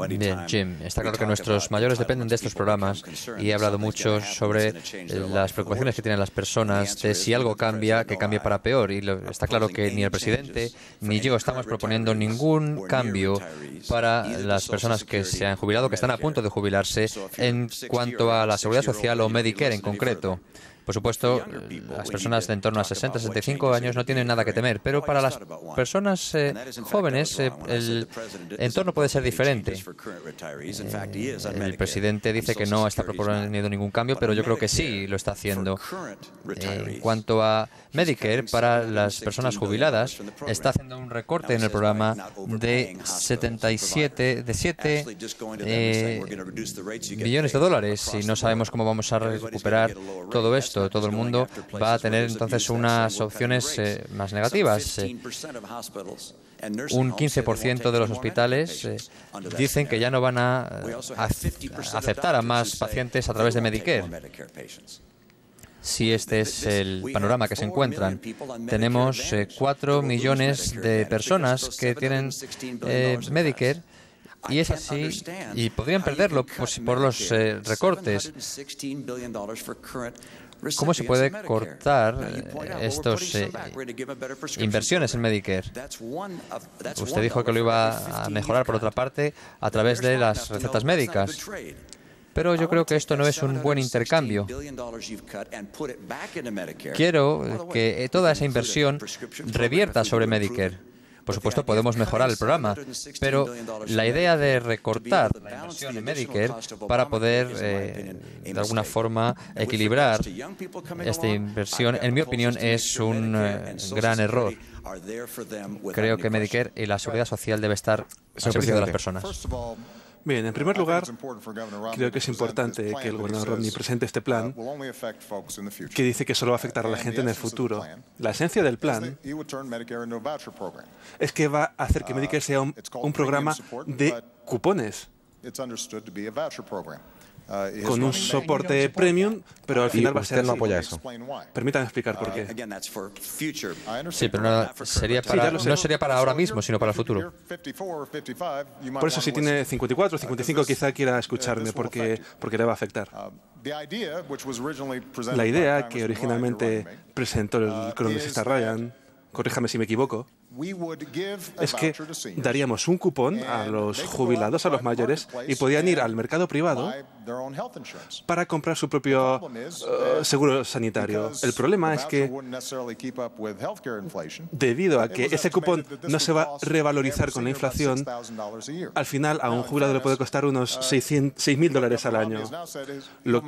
Bien, Jim, está claro que nuestros mayores dependen de estos programas y he hablado mucho sobre las preocupaciones que tienen las personas de si algo cambia, que cambie para peor. Y está claro que ni el presidente ni yo estamos proponiendo ningún cambio para las personas que se han jubilado, que están a punto de jubilarse, en cuanto a la seguridad social o Medicare en concreto. Por supuesto, las personas de en torno a 60, 65 años no tienen nada que temer, pero para las personas jóvenes el entorno puede ser diferente. El presidente dice que no está proponiendo ningún cambio, pero yo creo que sí lo está haciendo. En cuanto a Medicare, para las personas jubiladas, está haciendo un recorte en el programa de 7 billones de dólares y no sabemos cómo vamos a recuperar todo esto. Todo el mundo va a tener entonces unas opciones más negativas. Un 15% de los hospitales dicen que ya no van a aceptar a más pacientes a través de Medicare. Si este es el panorama que se encuentran, tenemos 4 millones de personas que tienen Medicare. Y es así, y podrían perderlo por los recortes. ¿Cómo se puede cortar estas inversiones en Medicare? Usted dijo que lo iba a mejorar, por otra parte, a través de las recetas médicas. Pero yo creo que esto no es un buen intercambio. Quiero que toda esa inversión revierta sobre Medicare. Por supuesto, podemos mejorar el programa, pero la idea de recortar la inversión en Medicare para poder, de alguna forma, equilibrar esta inversión, en mi opinión, es un gran error. Creo que Medicare y la seguridad social debe estar al servicio de las personas. Bien, en primer lugar, creo que es importante que el gobernador Romney presente este plan que dice que solo va a afectar a la gente en el futuro. La esencia del plan es que va a hacer que Medicare sea un programa de cupones. con un soporte premium, pero al final va a ser así. ¿Usted no apoya eso? Permítame explicar por qué. Sí, pero no sería para ahora mismo, sino para el futuro. Por eso si tiene 54 o 55 quizá quiera escucharme, porque le va a afectar. La idea que originalmente presentó el congresista Ryan, corríjame si me equivoco, es que daríamos un cupón a los jubilados, a los mayores, y podían ir al mercado privado para comprar su propio seguro sanitario. El problema es que, debido a que ese cupón no se va a revalorizar con la inflación, al final a un jubilado le puede costar unos $6.000 al año. Lo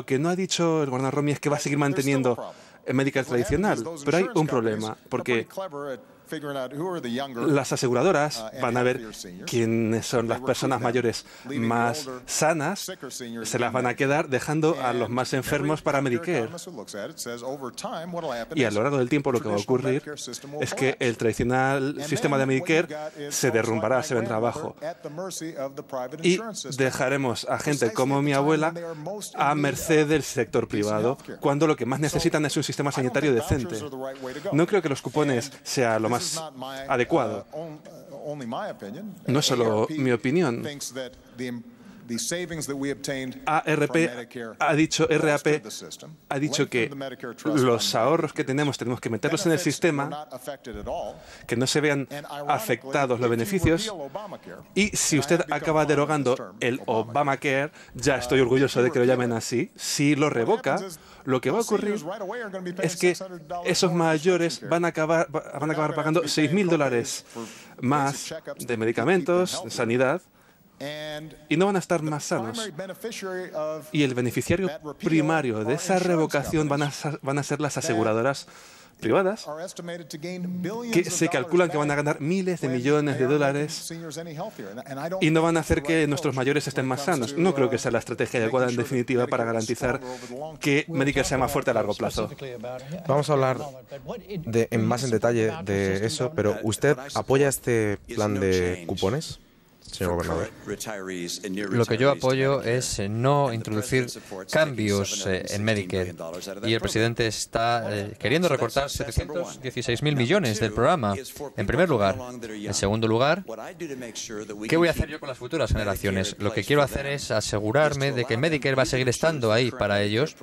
que no ha dicho el gobernador Romney es que va a seguir manteniendo el Medicare tradicional, pero hay un problema, porque las aseguradoras van a ver quiénes son las personas mayores más sanas, se las van a quedar dejando a los más enfermos para Medicare. Y a lo largo del tiempo lo que va a ocurrir es que el tradicional sistema de Medicare se derrumbará, se vendrá abajo. Y dejaremos a gente como mi abuela a merced del sector privado, cuando lo que más necesitan es un sistema sanitario decente. No creo que los cupones sea lo más adecuado. No es solo mi opinión. RAP ha dicho que los ahorros que tenemos que meterlos en el sistema, que no se vean afectados los beneficios. Y si usted acaba derogando el Obamacare, ya estoy orgulloso de que lo llamen así, si lo revoca, lo que va a ocurrir es que esos mayores van a acabar pagando $6.000 más de medicamentos, de sanidad, y no van a estar más sanos. Y el beneficiario primario de esa revocación van a ser las aseguradoras privadas, que se calculan que van a ganar miles de millones de dólares y no van a hacer que nuestros mayores estén más sanos. No creo que sea la estrategia adecuada, en definitiva, para garantizar que Medicare sea más fuerte a largo plazo. Vamos a hablar más en detalle de eso, pero ¿usted apoya este plan de cupones, señor gobernador? Lo que yo apoyo es no introducir cambios en Medicare. Y el presidente está queriendo recortar 716.000 millones del programa, en primer lugar. En segundo lugar, ¿qué voy a hacer yo con las futuras generaciones? Lo que quiero hacer es asegurarme de que Medicare va a seguir estando ahí para ellos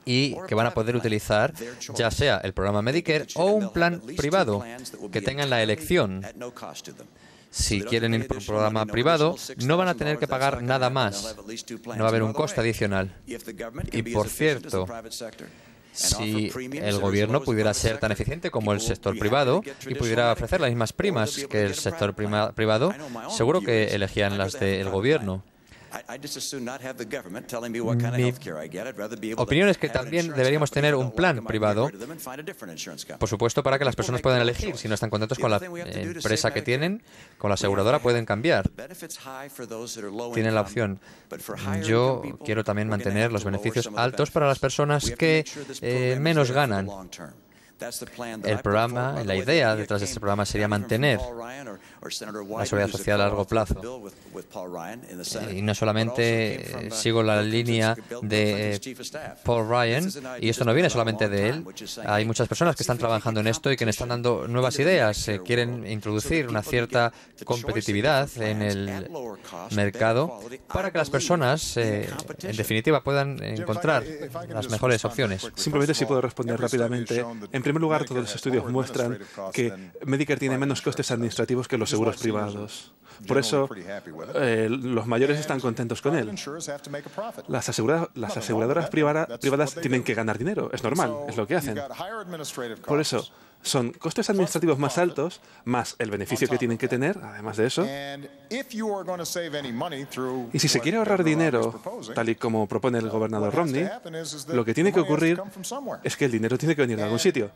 y que van a poder utilizar ya sea el programa Medicare o un plan privado, que tengan la elección. Si quieren ir por un programa privado, no van a tener que pagar nada más. No va a haber un coste adicional. Y, por cierto, si el gobierno pudiera ser tan eficiente como el sector privado y pudiera ofrecer las mismas primas que el sector privado, seguro que elegían las del gobierno. Mi opinión es que también deberíamos tener un plan privado, por supuesto, para que las personas puedan elegir. Si no están contentos con la empresa que tienen, con la aseguradora, pueden cambiar. Tienen la opción. Yo quiero también mantener los beneficios altos para las personas que menos ganan. El programa, la idea detrás de este programa sería mantener la seguridad social a largo plazo. Y no solamente sigo la línea de Paul Ryan, y esto no viene solamente de él. Hay muchas personas que están trabajando en esto y que le están dando nuevas ideas. Quieren introducir una cierta competitividad en el mercado para que las personas, en definitiva, puedan encontrar las mejores opciones. Simplemente si puedo responder rápidamente. En primer lugar, todos los estudios muestran que Medicare tiene menos costes administrativos que los seguros privados. Por eso, los mayores están contentos con él. Las aseguradoras privadas tienen que ganar dinero. Es normal, es lo que hacen. Por eso, son costes administrativos más altos, más el beneficio que tienen que tener, además de eso. Y si se quiere ahorrar dinero, tal y como propone el gobernador Romney, lo que tiene que ocurrir es que el dinero tiene que venir de algún sitio.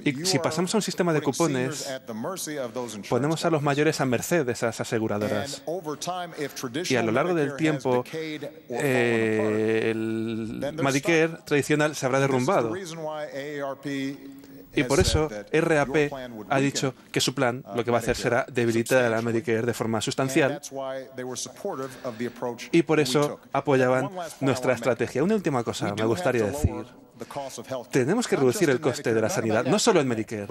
Y si pasamos a un sistema de cupones, ponemos a los mayores a merced de esas aseguradoras. Y a lo largo del tiempo, el Medicare tradicional se habrá derrumbado. Y por eso RAP ha dicho que su plan lo que va a hacer será debilitar a Medicare de forma sustancial, y por eso apoyaban nuestra estrategia. Una última cosa me gustaría decir. Tenemos que reducir el coste de la sanidad, no solo en Medicare,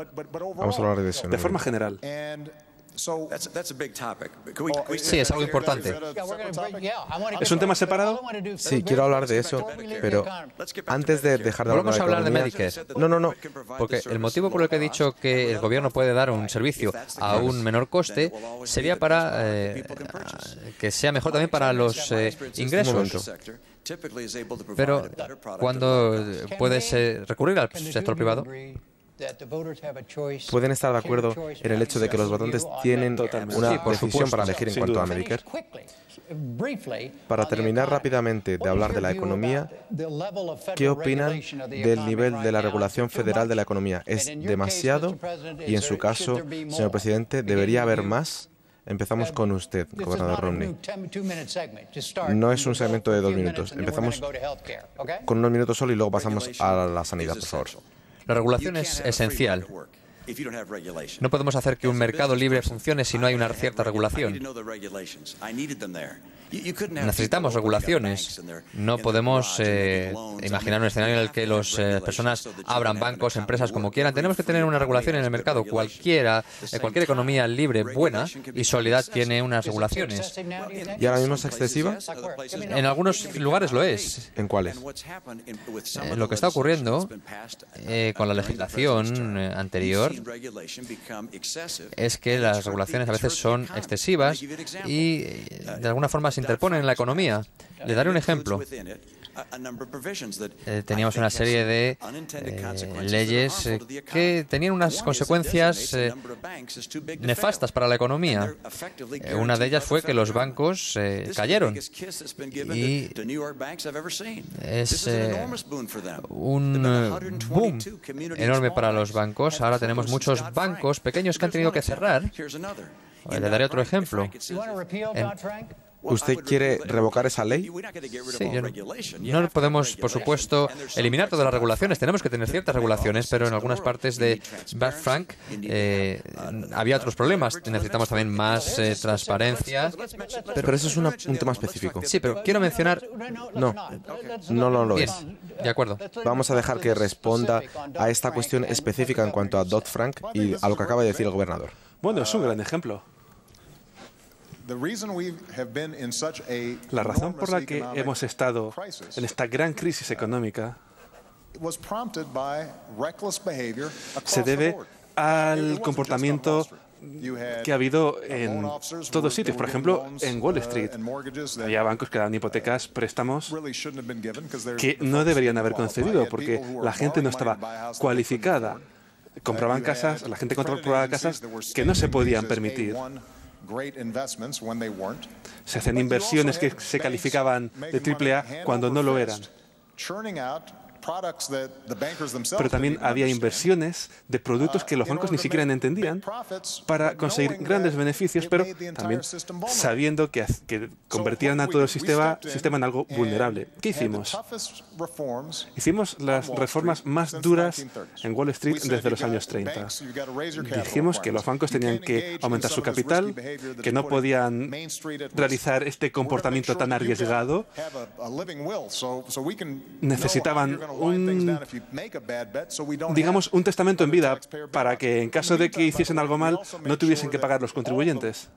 Vamos a hablar de eso. de forma general. Sí, es algo importante. ¿Es un tema separado? Sí, quiero hablar de eso, pero antes de dejar de hablar Volvamos a hablar de economía- Medicare. No. Porque el motivo por el que he dicho que el gobierno puede dar un servicio a un menor coste sería para que sea mejor también para los ingresos. Pero cuando puedes recurrir al sector privado, Pueden estar de acuerdo en el hecho de que los votantes tienen una Sí, por decisión supuesto, para elegir en sin cuanto duda. a Medicare. Para terminar rápidamente de hablar de la economía, ¿qué opinan del nivel de la regulación federal de la economía? ¿Es demasiado? Y en su caso, señor presidente, ¿debería haber más? Empezamos con usted, gobernador Romney. No es un segmento de 2 minutos. Empezamos con unos minutos solo y luego pasamos a la sanidad, por favor. la regulación es esencial. No podemos hacer que un mercado libre funcione si no hay una cierta regulación. Necesitamos regulaciones. No podemos imaginar un escenario en el que las personas abran bancos, empresas como quieran. Tenemos que tener una regulación en el mercado. Cualquier economía libre, buena y sólida tiene unas regulaciones. ¿Y ahora mismo es excesiva? En algunos lugares lo es. ¿En cuáles? Lo que está ocurriendo con la legislación anterior es que las regulaciones a veces son excesivas y de alguna forma se interponen en la economía. Le daré un ejemplo. Teníamos una serie de leyes que tenían unas consecuencias nefastas para la economía. Una de ellas fue que los bancos cayeron. Y es un boom enorme para los bancos. Ahora tenemos muchos bancos pequeños que han tenido que cerrar. Le daré otro ejemplo. ¿Usted quiere revocar esa ley? Sí, no podemos, por supuesto, eliminar todas las regulaciones. Tenemos que tener ciertas regulaciones, pero en algunas partes de Dodd-Frank había otros problemas. Necesitamos también más transparencia. Pero eso es un tema específico. Sí, pero quiero mencionar... No lo Bien, es. de acuerdo. Vamos a dejar que responda a esta cuestión específica en cuanto a Dodd-Frank y a lo que acaba de decir el gobernador. Bueno, es un gran ejemplo. La razón por la que hemos estado en esta gran crisis económica se debe al comportamiento que ha habido en todos sitios. Por ejemplo, en Wall Street había bancos que daban hipotecas, préstamos que no deberían haber concedido porque la gente no estaba cualificada. Compraban casas, la gente compraba casas que no se podían permitir. Se hacen inversiones que se calificaban de AAA cuando no lo eran. Pero también había inversiones de productos que los bancos ni siquiera entendían para conseguir grandes beneficios, pero también sabiendo que convertían a todo el sistema en algo vulnerable. ¿Qué hicimos? Hicimos las reformas más duras en Wall Street desde los años 30. Dijimos que los bancos tenían que aumentar su capital, que no podían realizar este comportamiento tan arriesgado. Necesitaban un testamento en vida para que en caso de que hiciesen algo mal no tuviesen que pagar los contribuyentes.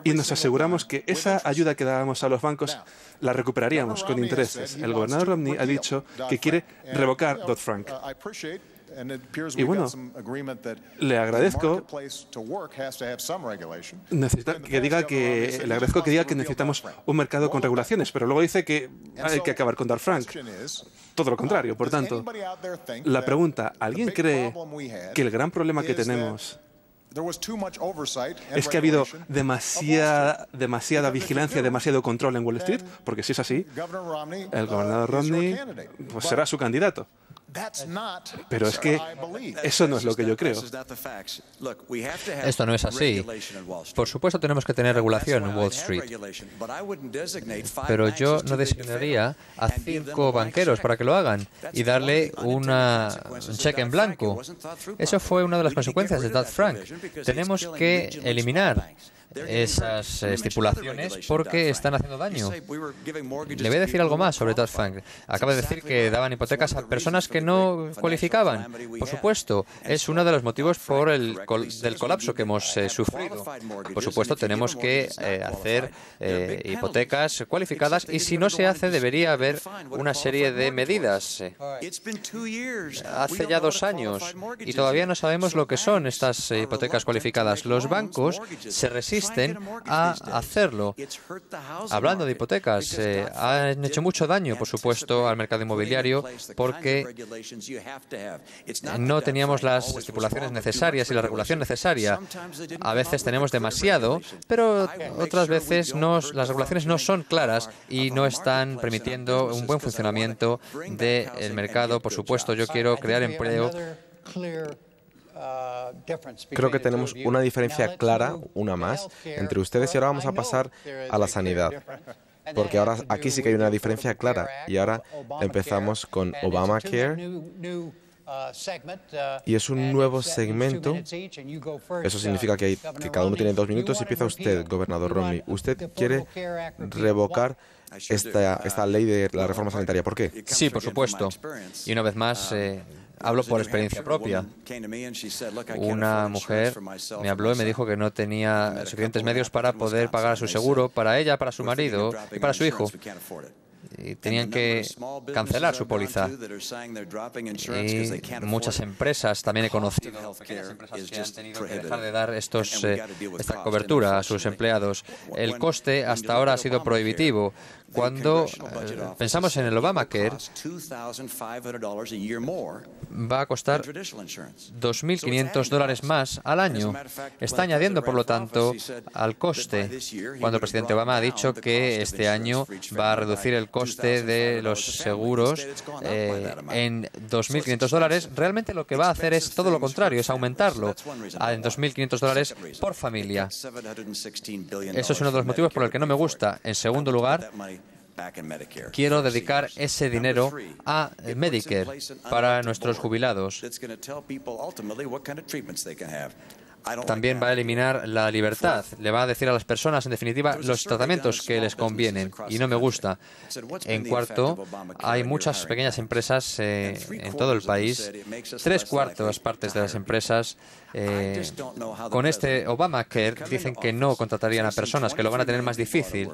Y nos aseguramos que esa ayuda que dábamos a los bancos la recuperaríamos con intereses. El gobernador Romney ha dicho que quiere revocar Dodd-Frank. Y bueno, le agradezco que diga que necesitamos un mercado con regulaciones, pero luego dice que hay que acabar con Dodd-Frank. Todo lo contrario. Por tanto, la pregunta, ¿alguien cree que el gran problema que tenemos es que ha habido demasiada vigilancia, demasiado control en Wall Street? Porque si es así, el gobernador Romney pues será su candidato. Pero es que eso no es lo que yo creo. Esto no es así. Por supuesto tenemos que tener regulación en Wall Street. Pero yo no designaría a 5 banqueros para que lo hagan y darle un cheque en blanco. Eso fue una de las consecuencias de Dodd-Frank. Tenemos que eliminar esas estipulaciones porque están haciendo daño. Le voy a decir algo más sobre Dodd-Frank. Acaba de decir que daban hipotecas a personas que no cualificaban. Por supuesto, es uno de los motivos del colapso que hemos sufrido. Por supuesto, tenemos que hacer hipotecas cualificadas y si no se hace, debería haber una serie de medidas. Hace ya 2 años y todavía no sabemos lo que son estas hipotecas cualificadas. Los bancos se resisten a hacerlo. Hablando de hipotecas, han hecho mucho daño, por supuesto, al mercado inmobiliario porque no teníamos las estipulaciones necesarias y la regulación necesaria. A veces tenemos demasiado, pero otras veces las regulaciones no son claras y no están permitiendo un buen funcionamiento del mercado. Por supuesto, yo quiero crear empleo. Creo que tenemos una diferencia clara, una más, entre ustedes y ahora vamos a pasar a la sanidad. Porque ahora aquí sí que hay una diferencia clara y ahora empezamos con Obamacare y es un nuevo segmento. Eso significa que cada uno tiene 2 minutos y empieza usted, gobernador Romney. Usted quiere revocar esta ley de la reforma sanitaria. ¿Por qué? Sí, por supuesto. Y una vez más, hablo por experiencia propia. Una mujer me habló y me dijo que no tenía suficientes medios para poder pagar su seguro para ella, para su marido y para su hijo. Y tenían que cancelar su póliza. Y muchas empresas, también he conocido pequeñas empresas que han tenido que dejar de dar esta cobertura a sus empleados. El coste hasta ahora ha sido prohibitivo. Cuando pensamos en el Obamacare, va a costar $2.500 más al año. Está añadiendo, por lo tanto, al coste. Cuando el presidente Obama ha dicho que este año va a reducir el coste de los seguros en $2.500, realmente lo que va a hacer es todo lo contrario, es aumentarlo en $2.500 por familia. Eso es uno de los motivos por el que no me gusta. En segundo lugar, quiero dedicar ese dinero a Medicare para nuestros jubilados. También va a eliminar la libertad. Le va a decir a las personas, en definitiva, los tratamientos que les convienen. Y no me gusta. En cuarto, hay muchas pequeñas empresas en todo el país. 3/4 partes de las empresas con este Obamacare dicen que no contratarían a personas, que lo van a tener más difícil.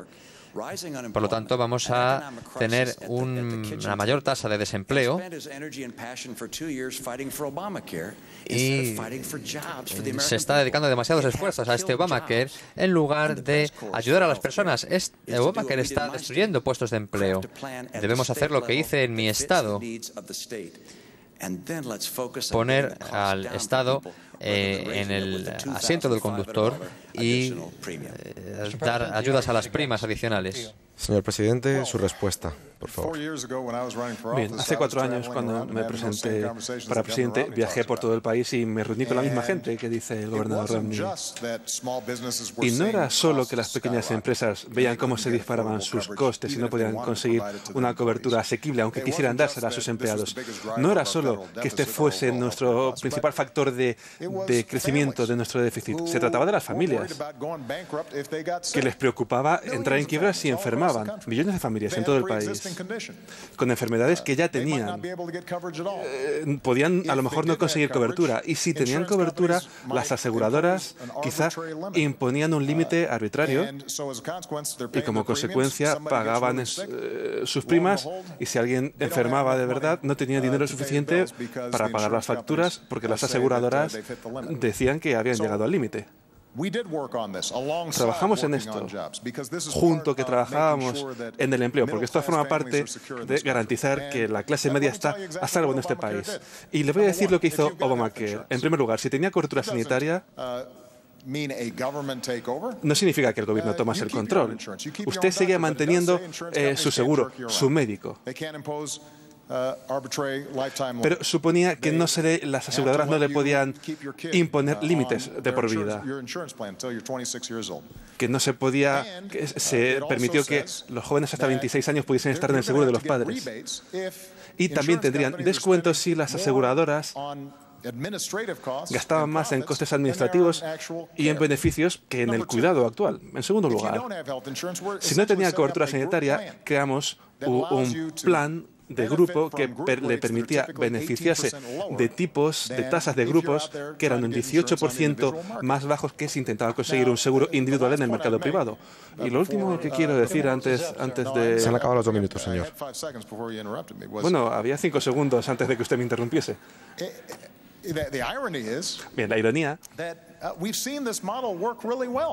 Por lo tanto, vamos a tener una mayor tasa de desempleo y se está dedicando demasiados esfuerzos a este Obamacare en lugar de ayudar a las personas. Obamacare está destruyendo puestos de empleo. Debemos hacer lo que hice en mi estado, poner al Estado en el asiento del conductor y dar ayudas a las primas adicionales. Señor presidente, su respuesta, por favor. Bien, hace 4 años, cuando me presenté para presidente, viajé por todo el país y me reuní con la misma gente que dice el gobernador Romney. Y no era solo que las pequeñas empresas veían cómo se disparaban sus costes y no podían conseguir una cobertura asequible, aunque quisieran dársela a sus empleados. No era solo que este fuese nuestro principal factor de crecimiento de nuestro déficit. Se trataba de las familias, que les preocupaba entrar en quiebra si enfermaban. Millones de familias en todo el país, con enfermedades que ya tenían. Podían a lo mejor no conseguir cobertura. Y si tenían cobertura, las aseguradoras quizás imponían un límite arbitrario y como consecuencia pagaban sus primas y si alguien enfermaba de verdad no tenía dinero suficiente para pagar las facturas porque las aseguradoras decían que habían llegado al límite. Trabajamos en esto, junto que trabajábamos en el empleo, porque esto forma parte de garantizar que la clase media está a salvo en este país. Y le voy a decir lo que hizo Obamacare. En primer lugar, si tenía cobertura sanitaria, no significa que el gobierno tomase el control. Usted seguía manteniendo su seguro, su médico. Pero suponía que las aseguradoras no le podían imponer límites de por vida, que no se podía, que se permitió que los jóvenes hasta 26 años pudiesen estar en el seguro de los padres. Y también tendrían descuentos si las aseguradoras gastaban más en costes administrativos y en beneficios que en el cuidado actual. En segundo lugar, si no tenía cobertura sanitaria, creamos un plan de grupo que le permitía beneficiarse de tipos, de tasas de grupos que eran un 18% más bajos que si intentaba conseguir un seguro individual en el mercado privado. Y lo último que quiero decir antes de... Se han acabado los 2 minutos, señor. Bueno, había 5 segundos antes de que usted me interrumpiese. Bien, la ironía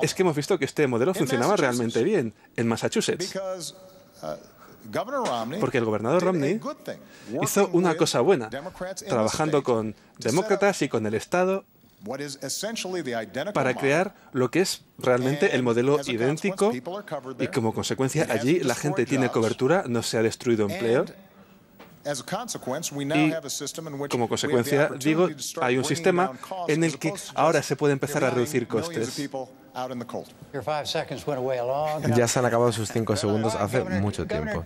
es que hemos visto que este modelo funcionaba realmente bien en Massachusetts, porque el gobernador Romney hizo una cosa buena, trabajando con demócratas y con el Estado para crear lo que es realmente el modelo idéntico, y como consecuencia allí la gente tiene cobertura, no se ha destruido empleo. Y como consecuencia, digo, hay un sistema en el que ahora se puede empezar a reducir costes. Ya se han acabado sus 5 segundos hace mucho tiempo.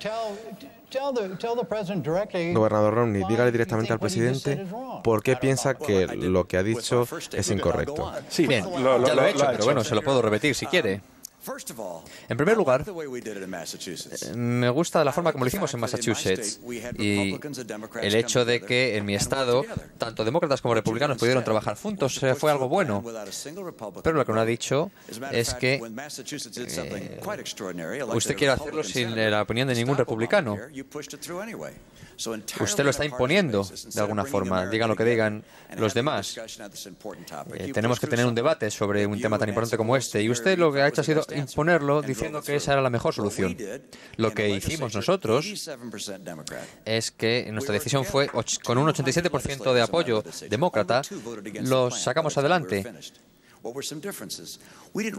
Gobernador Romney, dígale directamente al presidente por qué piensa que lo que ha dicho es incorrecto. Sí, bien, ya lo he hecho, pero bueno, se lo puedo repetir si quiere. En primer lugar, me gusta la forma como lo hicimos en Massachusetts y el hecho de que en mi estado tanto demócratas como republicanos pudieron trabajar juntos fue algo bueno. Pero lo que no ha dicho es que usted quiere hacerlo sin la opinión de ningún republicano. Usted lo está imponiendo de alguna forma, digan lo que digan los demás. Tenemos que tener un debate sobre un tema tan importante como este, y usted lo que ha hecho ha sido imponerlo diciendo que esa era la mejor solución. Lo que hicimos nosotros es que nuestra decisión fue, con un 87% de apoyo demócrata, lo sacamos adelante.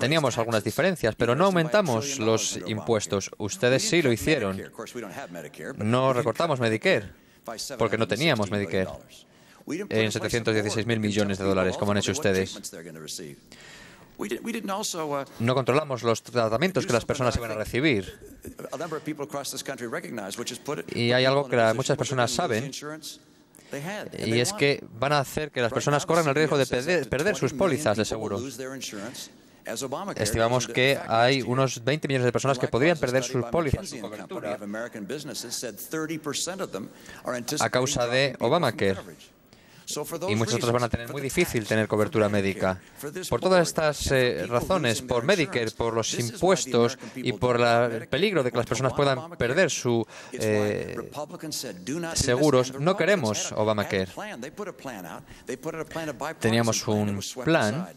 Teníamos algunas diferencias, pero no aumentamos los impuestos. Ustedes sí lo hicieron. No recortamos Medicare, porque no teníamos Medicare en 716.000 millones de dólares, como han hecho ustedes. No controlamos los tratamientos que las personas iban a recibir. Y hay algo que muchas personas saben, y es que van a hacer que las personas corran el riesgo de perder sus pólizas de seguro. Estimamos que hay unos 20 millones de personas que podrían perder sus pólizas, su cobertura, a causa de Obamacare. Y muchos otros van a tener muy difícil tener cobertura médica. Por todas estas razones, por Medicare, por los impuestos y por el peligro de que las personas puedan perder sus seguros, no queremos Obamacare. Teníamos un plan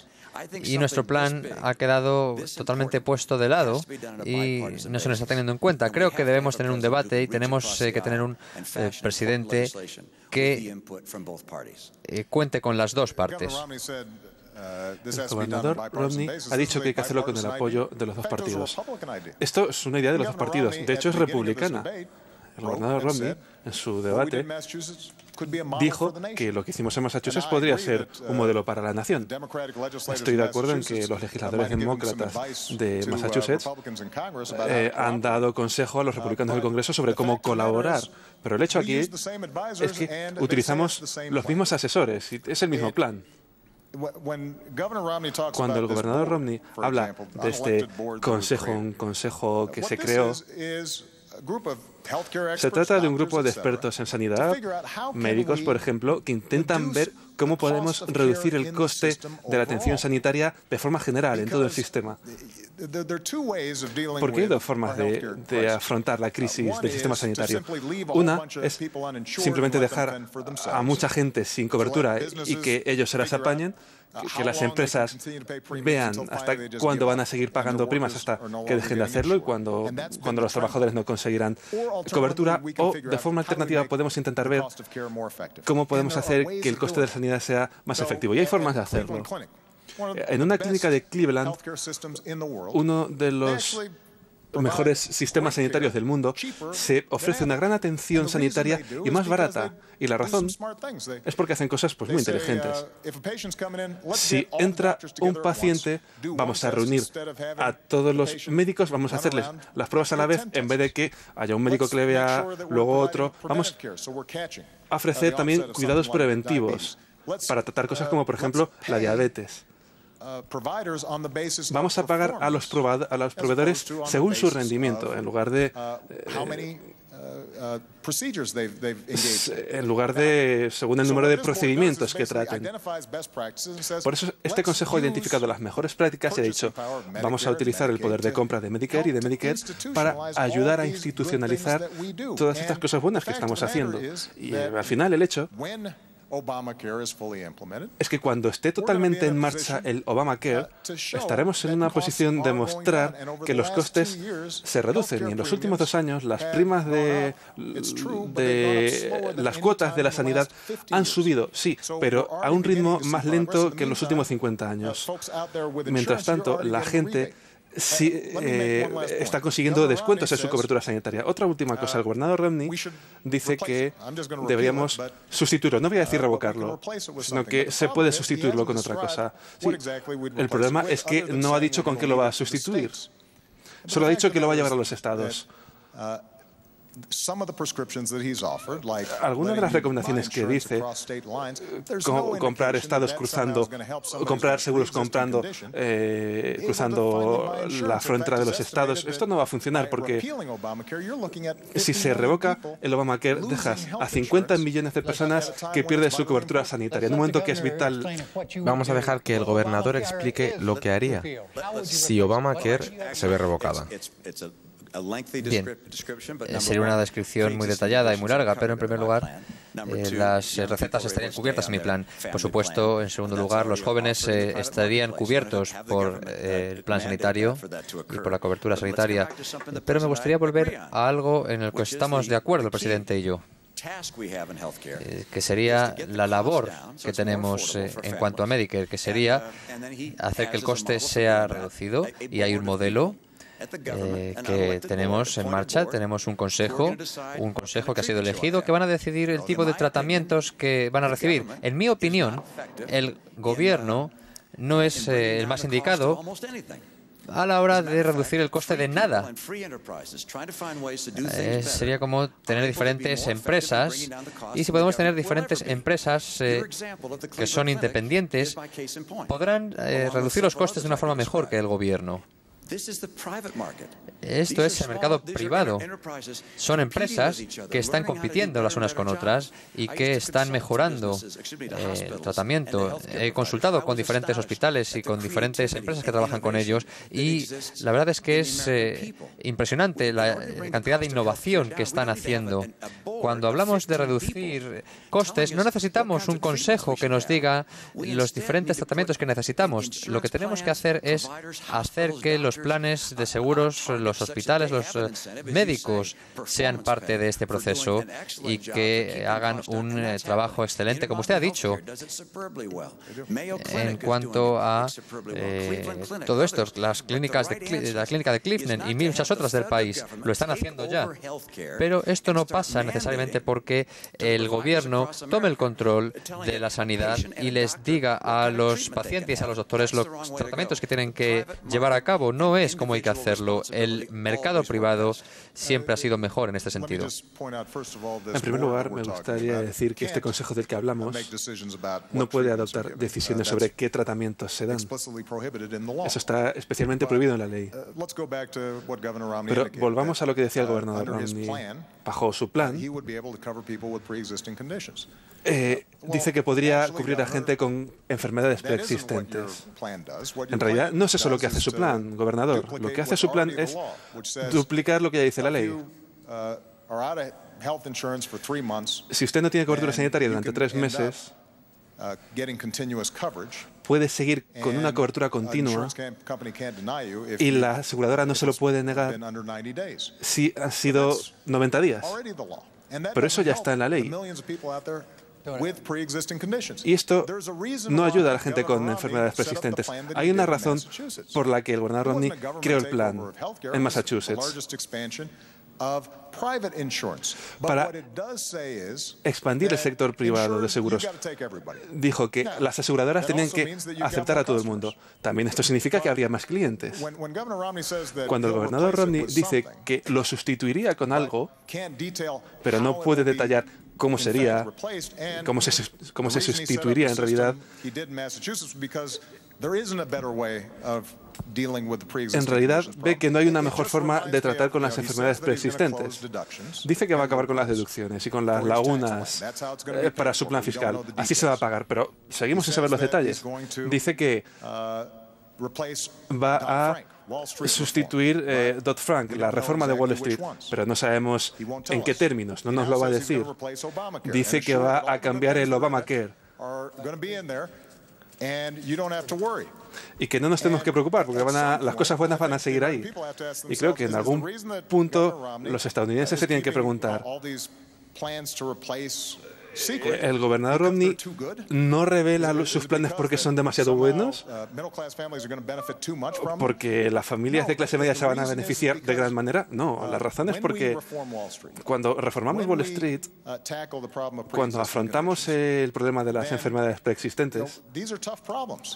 y nuestro plan ha quedado totalmente puesto de lado y no se nos está teniendo en cuenta. Creo que debemos tener un debate y tenemos que tener un presidente que cuente con las dos partes. El gobernador Romney ha dicho que hay que hacerlo con el apoyo de los dos partidos. Esto es una idea de los dos partidos. De hecho, es republicana. El gobernador Romney, en su debate, dijo que lo que hicimos en Massachusetts podría ser un modelo para la nación. Estoy de acuerdo en que los legisladores demócratas de Massachusetts han dado consejo a los republicanos del Congreso sobre cómo colaborar. Pero el hecho aquí es que utilizamos los mismos asesores y es el mismo plan. Cuando el gobernador Romney habla de este consejo, un consejo que se creó, se trata de un grupo de expertos en sanidad, médicos, por ejemplo, que intentan ver cómo podemos reducir el coste de la atención sanitaria de forma general en todo el sistema. Porque hay dos formas de afrontar la crisis del sistema sanitario. Una es simplemente dejar a mucha gente sin cobertura y que ellos se las apañen, que las empresas vean hasta cuándo van a seguir pagando primas hasta que dejen de hacerlo y cuando los trabajadores no conseguirán cobertura, o de forma alternativa podemos intentar ver cómo podemos hacer que el coste de la sanidad sea más efectivo. Y hay formas de hacerlo. En una clínica de Cleveland, uno de los mejores sistemas sanitarios del mundo, se ofrece una gran atención sanitaria y más barata. Y la razón es porque hacen cosas muy inteligentes. Si entra un paciente, vamos a reunir a todos los médicos, vamos a hacerles las pruebas a la vez, en vez de que haya un médico que le vea, luego otro. Vamos a ofrecer también cuidados preventivos para tratar cosas como, por ejemplo, la diabetes. Vamos a pagar a los proveedores según su rendimiento, en lugar de según el número de procedimientos que traten. Por eso este Consejo ha identificado las mejores prácticas y ha dicho, vamos a utilizar el poder de compra de Medicare y de Medicare para ayudar a institucionalizar todas estas cosas buenas que estamos haciendo. Y al final el hecho es que cuando esté totalmente en marcha el Obamacare, estaremos en una posición de mostrar que los costes se reducen. Y en los últimos 2 años, las primas de las cuotas de la sanidad han subido, sí, pero a un ritmo más lento que en los últimos 50 años. Mientras tanto, la gente sí está consiguiendo descuentos en su cobertura sanitaria. Otra última cosa, el gobernador Romney dice que deberíamos sustituirlo. No voy a decir revocarlo, sino que se puede sustituirlo con otra cosa. Sí, el problema es que no ha dicho con qué lo va a sustituir. Solo ha dicho que lo va a llevar a los estados. Algunas de las recomendaciones que dice, comprar estados cruzando, comprar seguros cruzando la frontera de los estados, esto no va a funcionar porque si se revoca el Obamacare, dejas a 50 millones de personas que pierden su cobertura sanitaria en un momento que es vital. Vamos a dejar que el gobernador explique lo que haría si Obamacare se ve revocada. Bien, sería una descripción muy detallada y muy larga, pero en primer lugar, las recetas estarían cubiertas en mi plan. Por supuesto, en segundo lugar, los jóvenes estarían cubiertos por el plan sanitario y por la cobertura sanitaria. Pero me gustaría volver a algo en el que estamos de acuerdo el presidente y yo, que sería la labor que tenemos en cuanto a Medicare, que sería hacer que el coste sea reducido, y hay un modelo que tenemos en marcha. Tenemos un consejo que ha sido elegido, que van a decidir el tipo de tratamientos que van a recibir. En mi opinión, el gobierno no es el más indicado a la hora de reducir el coste de nada. Sería como tener diferentes empresas, y si podemos tener diferentes empresas que son independientes, podrán reducir los costes de una forma mejor que el gobierno. Esto es el mercado privado. Son empresas que están compitiendo las unas con otras y que están mejorando el tratamiento. He consultado con diferentes hospitales y con diferentes empresas que trabajan con ellos, y la verdad es que es impresionante la cantidad de innovación que están haciendo. Cuando hablamos de reducir costes, no necesitamos un consejo que nos diga los diferentes tratamientos que necesitamos. Lo que tenemos que hacer es hacer que los planes de seguros, los hospitales, los médicos sean parte de este proceso y que hagan un trabajo excelente, como usted ha dicho. En cuanto a todo esto, las clínicas la clínica de Cleveland y muchas otras del país lo están haciendo ya. Pero esto no pasa necesariamente porque el gobierno tome el control de la sanidad y les diga a los pacientes y a los doctores los tratamientos que tienen que llevar a cabo. No es como hay que hacerlo. El mercado privado siempre ha sido mejor en este sentido. En primer lugar, me gustaría decir que este consejo del que hablamos no puede adoptar decisiones sobre qué tratamientos se dan. Eso está especialmente prohibido en la ley. Pero volvamos a lo que decía el gobernador Romney. Bajo su plan, dice que podría cubrir a gente con enfermedades preexistentes. En realidad, no es eso lo que hace su plan, gobernador. Lo que hace su plan es duplicar lo que ya dice la ley. Si usted no tiene cobertura sanitaria durante 3 meses, puede seguir con una cobertura continua y la aseguradora no se lo puede negar si han sido 90 días. Pero eso ya está en la ley. Y esto no ayuda a la gente con enfermedades persistentes. Hay una razón por la que el gobernador Romney creó el plan en Massachusetts para expandir el sector privado de seguros. Dijo que las aseguradoras tenían que aceptar a todo el mundo. También esto significa que habría más clientes. Cuando el gobernador Romney dice que lo sustituiría con algo, pero no puede detallar cómo sería, cómo se sustituiría en realidad, en realidad ve que no hay una mejor forma de tratar con las enfermedades preexistentes. Dice que va a acabar con las deducciones y con las lagunas para su plan fiscal. Así se va a pagar, pero seguimos sin saber los detalles. Dice que va a sustituir Dodd-Frank, la reforma de Wall Street, pero no sabemos en qué términos, no nos lo va a decir. Dice que va a cambiar el Obamacare y que no nos tenemos que preocupar porque las cosas buenas van a seguir ahí. Y creo que en algún punto los estadounidenses se tienen que preguntar, ¿el gobernador Romney no revela sus planes porque son demasiado buenos? ¿Porque las familias de clase media se van a beneficiar de gran manera? No, la razón es porque cuando reformamos Wall Street, cuando afrontamos el problema de las enfermedades preexistentes,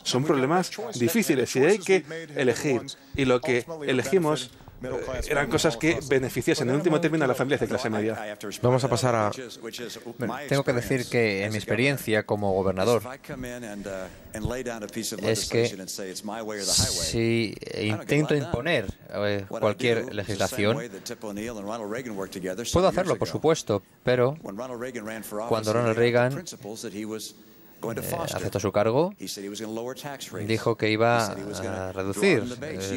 son problemas difíciles y hay que elegir. Y lo que elegimos eran cosas que beneficiasen en último término a las familias de clase media. Vamos a pasar a... Bueno, tengo que decir que en mi experiencia como gobernador es que si intento imponer cualquier legislación, puedo hacerlo, por supuesto, pero cuando Ronald Reagan aceptó su cargo, dijo que iba a reducir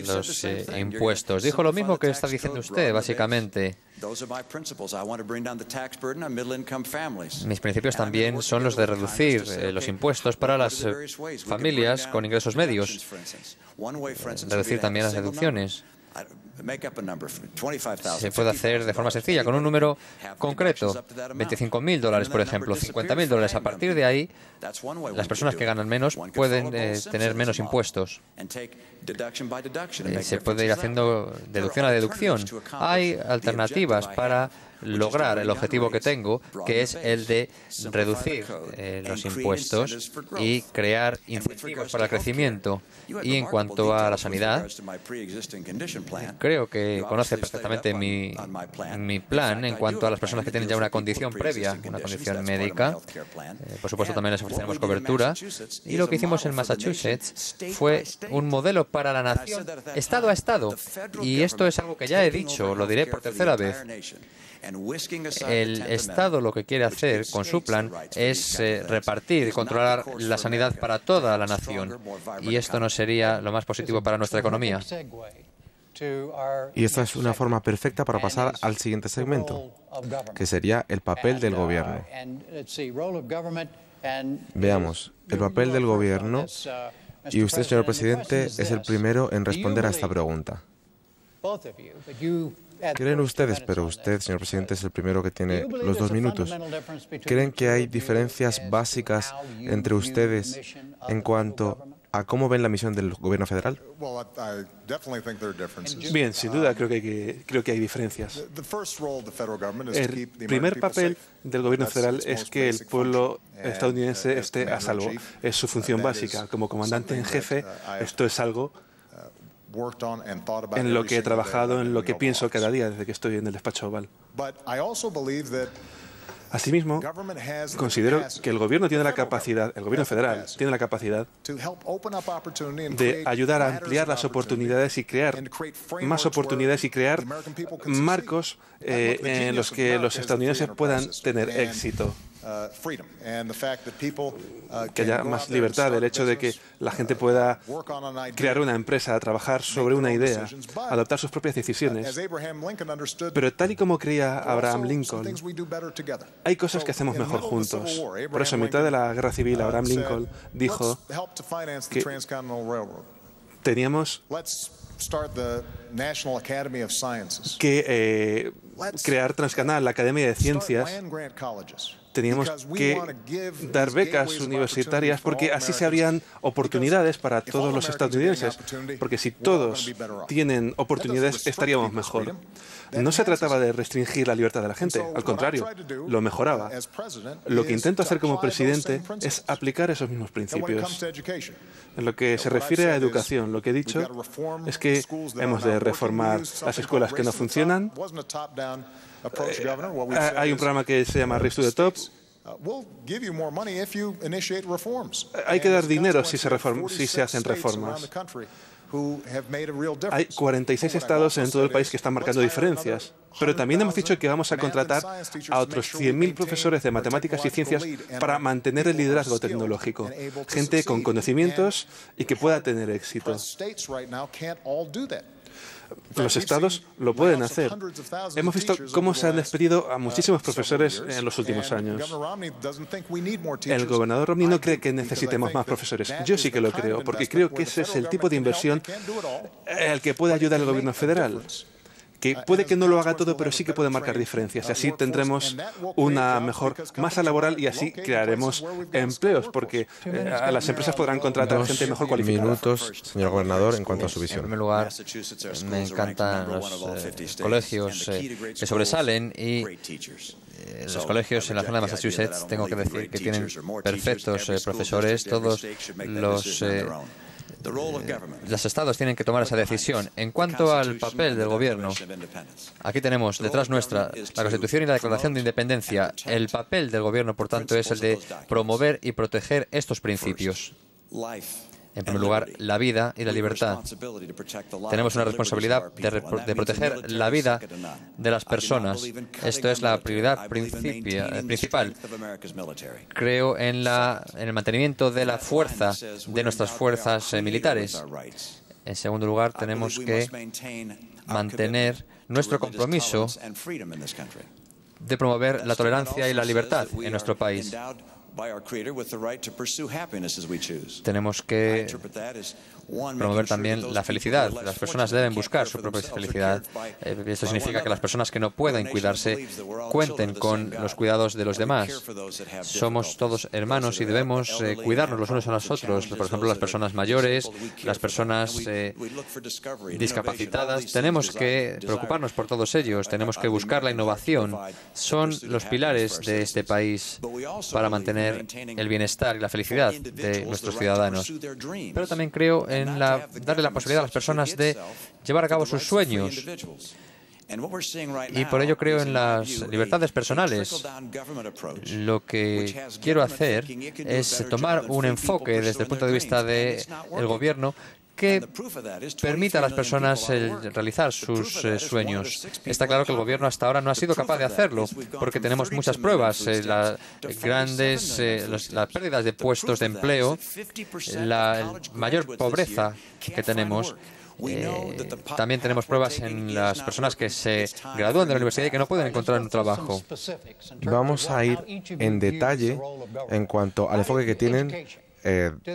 los impuestos. Dijo lo mismo que está diciendo usted, básicamente. Mis principios también son los de reducir los impuestos para las familias con ingresos medios. Reducir también las deducciones. Se puede hacer de forma sencilla, con un número concreto, $25.000, por ejemplo, $50.000. A partir de ahí, las personas que ganan menos pueden tener menos impuestos. Se puede ir haciendo deducción a deducción. Hay alternativas para lograr el objetivo que tengo, que es el de reducir los impuestos y crear incentivos para el crecimiento. Y en cuanto a la sanidad, creo que conoce perfectamente mi plan en cuanto a las personas que tienen ya una condición previa, una condición médica. Por supuesto, también les ofrecemos cobertura. Y lo que hicimos en Massachusetts fue un modelo para la nación, estado a estado. Y esto es algo que ya he dicho, lo diré por tercera vez. El Estado lo que quiere hacer con su plan es repartir y controlar la sanidad para toda la nación. Y esto no sería lo más positivo para nuestra economía. Y esta es una forma perfecta para pasar al siguiente segmento, que sería el papel del gobierno. Veamos, el papel del gobierno, y usted, señor presidente, es el primero en responder a esta pregunta. ¿Creen ustedes, pero usted, señor presidente, es el primero que tiene los 2 minutos, ¿creen que hay diferencias básicas entre ustedes en cuanto a cómo ven la misión del gobierno federal? Bien, sin duda creo que hay diferencias. El primer papel del gobierno federal es que el pueblo estadounidense esté a salvo. Es su función básica. Como comandante en jefe, esto es algo en lo que he trabajado, en lo que pienso cada día desde que estoy en el despacho oval. Asimismo, considero que el gobierno federal tiene la capacidad de ayudar a ampliar las oportunidades y crear más oportunidades y crear marcos en los que los estadounidenses puedan tener éxito. Que haya más libertad, el hecho de que la gente pueda crear una empresa, trabajar sobre una idea, adoptar sus propias decisiones. Pero tal y como creía Abraham Lincoln, hay cosas que hacemos mejor juntos. Por eso, en mitad de la Guerra Civil, Abraham Lincoln dijo que teníamos que crear Transcanal, la Academia de Ciencias, teníamos que dar becas universitarias porque así se abrían oportunidades para todos los estadounidenses, porque si todos tienen oportunidades estaríamos mejor. No se trataba de restringir la libertad de la gente, al contrario, lo mejoraba. Lo que intento hacer como presidente es aplicar esos mismos principios. En lo que se refiere a educación, lo que he dicho es que hemos de reformar las escuelas que no funcionan. Hay un programa que se llama Race to the Top. Hay que dar dinero si se hacen reformas. Hay 46 estados en todo el país que están marcando diferencias, pero también hemos dicho que vamos a contratar a otros 100.000 profesores de matemáticas y ciencias para mantener el liderazgo tecnológico, gente con conocimientos y que pueda tener éxito. Los estados lo pueden hacer. Hemos visto cómo se han despedido a muchísimos profesores en los últimos años. El gobernador Romney no cree que necesitemos más profesores. Yo sí que lo creo, porque creo que ese es el tipo de inversión al que puede ayudar el gobierno federal, que puede que no lo haga todo, pero sí que puede marcar diferencias. Así tendremos una mejor masa laboral y así crearemos empleos, porque las empresas podrán contratar gente mejor cualificada. Minutos, señor gobernador, en cuanto a su visión. En primer lugar, me encantan los colegios que sobresalen y los colegios en la zona de Massachusetts, tengo que decir que tienen perfectos profesores. Todos los estados tienen que tomar esa decisión. En cuanto al papel del gobierno, aquí tenemos detrás nuestra la Constitución y la Declaración de Independencia. El papel del gobierno, por tanto, es el de promover y proteger estos principios. En primer lugar, la vida y la libertad. Tenemos una responsabilidad de proteger la vida de las personas. Esto es la prioridad principal. Creo en el mantenimiento de la fuerza de nuestras fuerzas militares. En segundo lugar, tenemos que mantener nuestro compromiso de promover la tolerancia y la libertad en nuestro país. Tenemos que promover también la felicidad. Las personas deben buscar su propia felicidad. Esto significa que las personas que no pueden cuidarse cuenten con los cuidados de los demás. Somos todos hermanos y debemos cuidarnos los unos a los otros. Por ejemplo, las personas mayores, las personas discapacitadas. Tenemos que preocuparnos por todos ellos. Tenemos que buscar la innovación. Son los pilares de este país para mantener el bienestar y la felicidad de nuestros ciudadanos. Pero también creo en darle la posibilidad a las personas de llevar a cabo sus sueños. Y por ello creo en las libertades personales. Lo que quiero hacer es tomar un enfoque desde el punto de vista del gobierno que permita a las personas realizar sus sueños. Está claro que el gobierno hasta ahora no ha sido capaz de hacerlo, porque tenemos muchas pruebas, las pérdidas de puestos de empleo, la mayor pobreza que tenemos. También tenemos pruebas en las personas que se gradúan de la universidad y que no pueden encontrar un trabajo. Vamos a ir en detalle en cuanto al enfoque que tienen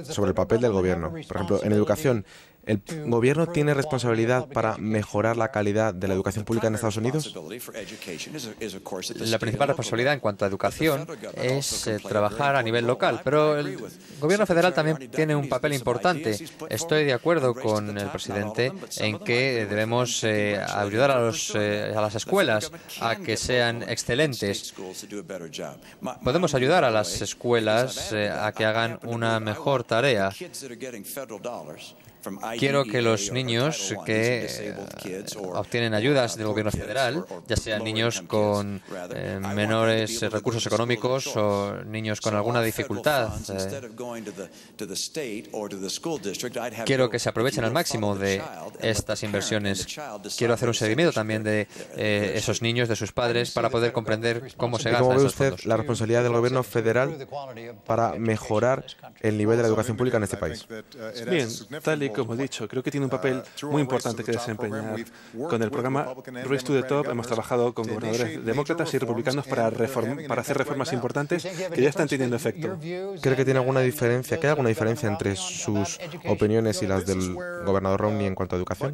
sobre el papel del gobierno. Por ejemplo, en educación, ¿el gobierno tiene responsabilidad para mejorar la calidad de la educación pública en Estados Unidos? La principal responsabilidad en cuanto a educación es trabajar a nivel local, pero el gobierno federal también tiene un papel importante. Estoy de acuerdo con el presidente en que debemos ayudar a las escuelas a que sean excelentes. Podemos ayudar a las escuelas a que hagan una mejor tarea. Quiero que los niños que obtienen ayudas del gobierno federal, ya sean niños con menores recursos económicos o niños con alguna dificultad, quiero que se aprovechen al máximo de estas inversiones. Quiero hacer un seguimiento también de esos niños, de sus padres, para poder comprender cómo se gastan esos fondos. ¿Cómo ve usted la responsabilidad del gobierno federal para mejorar el nivel de la educación pública en este país? Bien, tal y como he dicho, creo que tiene un papel muy importante que desempeñar. Con el programa Race to the Top hemos trabajado con gobernadores demócratas y republicanos para hacer reformas importantes que ya están teniendo efecto. ¿Cree que tiene alguna diferencia? ¿Queda alguna diferencia entre sus opiniones y las del gobernador Romney en cuanto a educación?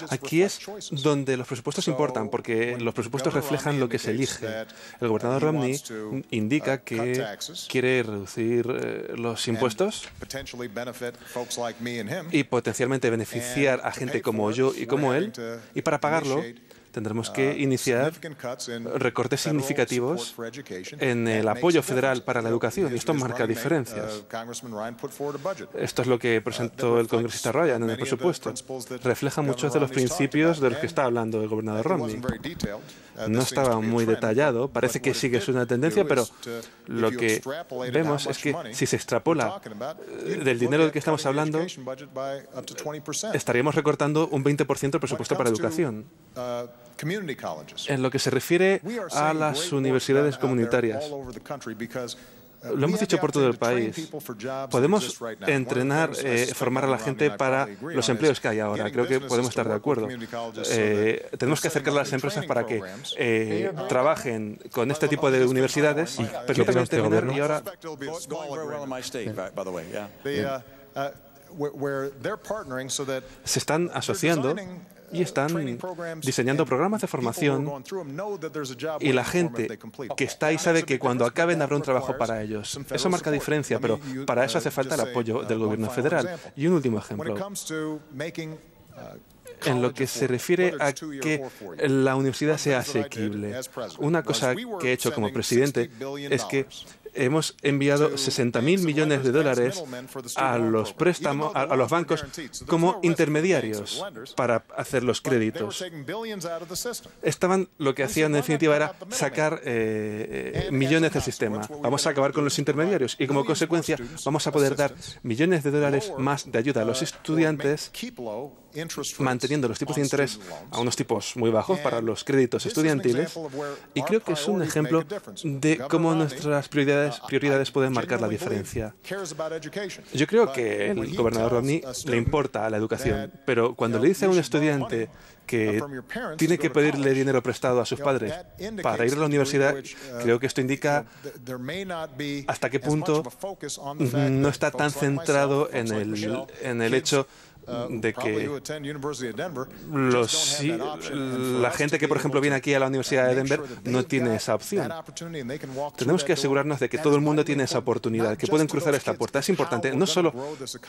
Aquí es donde los presupuestos importan, porque los presupuestos reflejan lo que se elige. El gobernador Romney indica que quiere reducir los impuestos y potencialmente beneficiar a gente como yo y como él, y para pagarlo tendremos que iniciar recortes significativos en el apoyo federal para la educación, y esto marca diferencias. Esto es lo que presentó el congresista Ryan en el presupuesto. Refleja muchos de los principios de los que está hablando el gobernador Romney. No estaba muy detallado, parece que sigue siendo una tendencia, pero lo que vemos es que si se extrapola del dinero del que estamos hablando, estaríamos recortando un 20% el presupuesto para educación. En lo que se refiere a las universidades comunitarias, lo hemos dicho por todo el país. Podemos entrenar, formar a la gente para los empleos que hay ahora. Creo que podemos estar de acuerdo. Tenemos que acercar a las empresas para que trabajen con este tipo de universidades. Permítanme terminar y ahora... Se están asociando y están diseñando programas de formación, y la gente que está ahí sabe que cuando acaben habrá un trabajo para ellos. Eso marca diferencia, pero para eso hace falta el apoyo del gobierno federal. Y un último ejemplo. En lo que se refiere a que la universidad sea asequible, una cosa que he hecho como presidente es que hemos enviado 60.000 millones de dólares a los préstamos, a los bancos como intermediarios para hacer los créditos. Lo que hacían en definitiva era sacar millones del sistema. Vamos a acabar con los intermediarios y como consecuencia vamos a poder dar millones de dólares más de ayuda a los estudiantes, manteniendo los tipos de interés a unos tipos muy bajos para los créditos estudiantiles, y creo que es un ejemplo de cómo nuestras prioridades pueden marcar la diferencia. Yo creo que el gobernador Romney le importa a la educación, pero cuando le dice a un estudiante que tiene que pedirle dinero prestado a sus padres para ir a la universidad, creo que esto indica hasta qué punto no está tan centrado en el hecho de que la gente que, por ejemplo, viene aquí a la Universidad de Denver no tiene esa opción. Tenemos que asegurarnos de que todo el mundo tiene esa oportunidad, que pueden cruzar esta puerta. Es importante no solo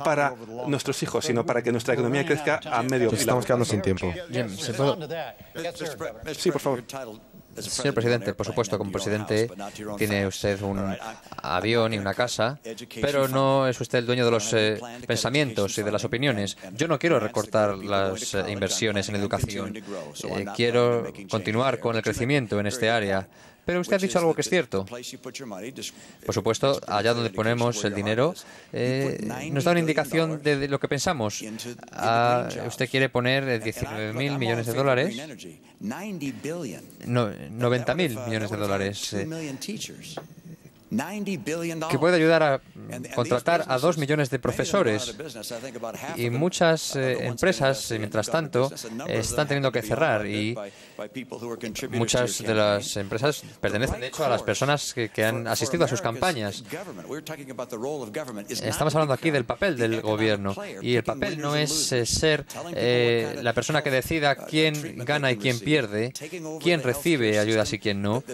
para nuestros hijos, sino para que nuestra economía crezca a medio plazo. Estamos quedando sin tiempo. Sí, por favor. Señor presidente, por supuesto, como presidente tiene usted un avión y una casa, pero no es usted el dueño de los pensamientos y de las opiniones. Yo no quiero recortar las inversiones en educación. Quiero continuar con el crecimiento en este área. Pero usted ha dicho algo que es cierto. Por supuesto, allá donde ponemos el dinero, nos da una indicación de lo que pensamos. Usted quiere poner 19.000 millones de dólares, 90.000 millones de dólares, que puede ayudar a contratar a 2 millones de profesores. Y muchas empresas, mientras tanto, están teniendo que cerrar, y muchas de las empresas pertenecen, de hecho, a las personas que han asistido a sus campañas. Estamos hablando aquí del papel del gobierno, y el papel no es ser la persona que decida quién gana y quién pierde, quién recibe ayudas y quién no.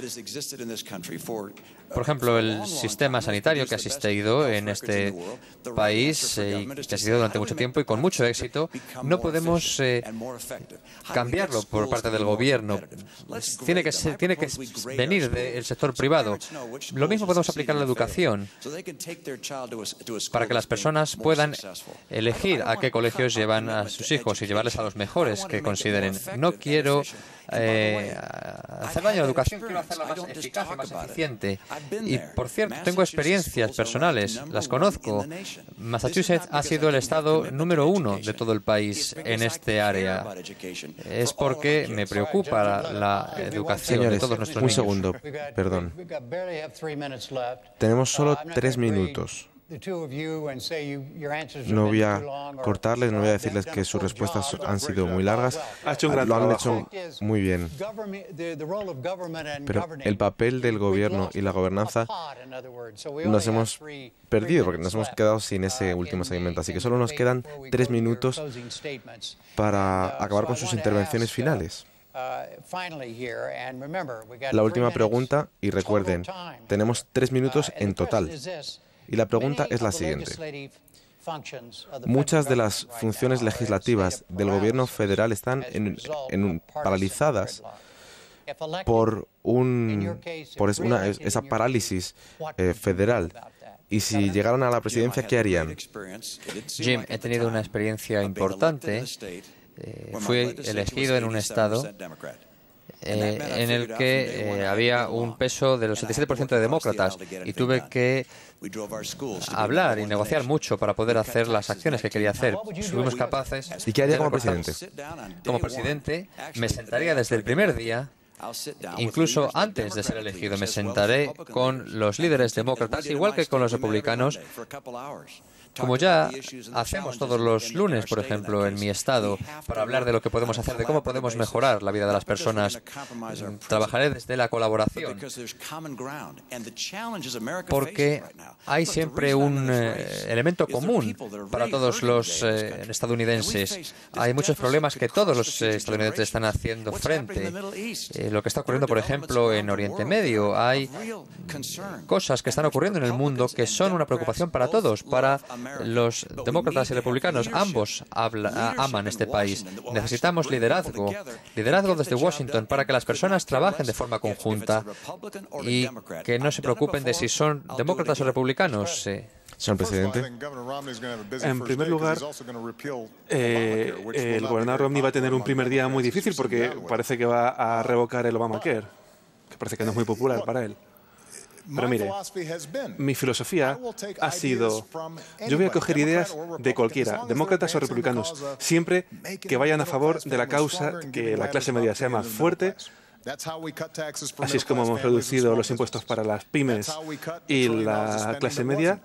Por ejemplo, el sistema sanitario que ha existido en este país y que ha existido durante mucho tiempo y con mucho éxito, no podemos cambiarlo por parte del gobierno. Tiene que venir del sector privado. Lo mismo podemos aplicar a la educación, para que las personas puedan elegir a qué colegios llevan a sus hijos y llevarles a los mejores que consideren. No quiero hacer daño a la educación, quiero hacerla más eficaz y más eficiente. Y, por cierto, tengo experiencias personales, las conozco. Massachusetts ha sido el estado número 1 de todo el país en este área. Es porque me preocupa la educación de todos nuestros niños. Un segundo, perdón. Tenemos solo 3 minutos. No voy a cortarles, no voy a decirles que sus respuestas han sido muy largas. Ha hecho un gran trabajo. Hecho muy bien. Pero el papel del gobierno y la gobernanza nos hemos perdido porque nos hemos quedado sin ese último segmento. Así que solo nos quedan 3 minutos para acabar con sus intervenciones finales. La última pregunta, y recuerden, tenemos 3 minutos en total. Y la pregunta es la siguiente. Muchas de las funciones legislativas del gobierno federal están paralizadas por esa parálisis federal. Y si llegaran a la presidencia, ¿qué harían? Jim, he tenido una experiencia importante. Fui elegido en un estado en el que había un peso del 87% de demócratas y tuve que hablar y negociar mucho para poder hacer las acciones que quería hacer. Fuimos capaces. ¿Y qué haría como presidente? Como presidente, me sentaría desde el primer día, incluso antes de ser elegido, me sentaré con los líderes demócratas, igual que con los republicanos, como ya hacemos todos los lunes, por ejemplo, en mi estado, para hablar de lo que podemos hacer, de cómo podemos mejorar la vida de las personas. Trabajaré desde la colaboración, porque hay siempre un elemento común para todos los estadounidenses. Hay muchos problemas que todos los estadounidenses están haciendo frente. Lo que está ocurriendo, por ejemplo, en Oriente Medio. Hay cosas que están ocurriendo en el mundo que son una preocupación para todos, para los demócratas y republicanos. Ambos aman este país. Necesitamos liderazgo desde Washington para que las personas trabajen de forma conjunta y que no se preocupen de si son demócratas o republicanos. Señor presidente. En primer lugar, el gobernador Romney va a tener un primer día muy difícil porque parece que va a revocar el Obamacare, que parece que no es muy popular para él. Pero mire, mi filosofía ha sido, yo voy a coger ideas de cualquiera, demócratas o republicanos, siempre que vayan a favor de la causa que la clase media sea más fuerte. Así es como hemos reducido los impuestos para las pymes y la clase media.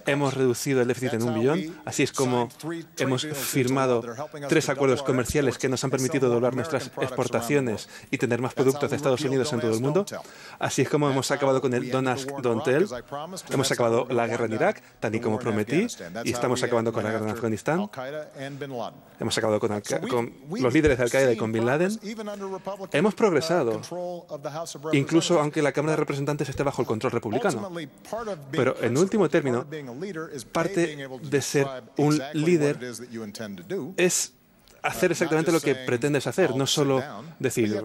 Hemos reducido el déficit en $1 billón. Así es como hemos firmado 3 acuerdos comerciales que nos han permitido doblar nuestras exportaciones y tener más productos de Estados Unidos en todo el mundo. Así es como hemos acabado con el Don't Ask, Don't Tell. Hemos acabado la guerra en Irak, tal y como prometí, y estamos acabando con la guerra en Afganistán. Hemos acabado con los líderes de Al-Qaeda y con Bin Laden. Hemos progresado, incluso aunque la Cámara de Representantes esté bajo el control republicano. Pero en último término, parte de ser un líder es hacer exactamente lo que pretendes hacer, no solo decir,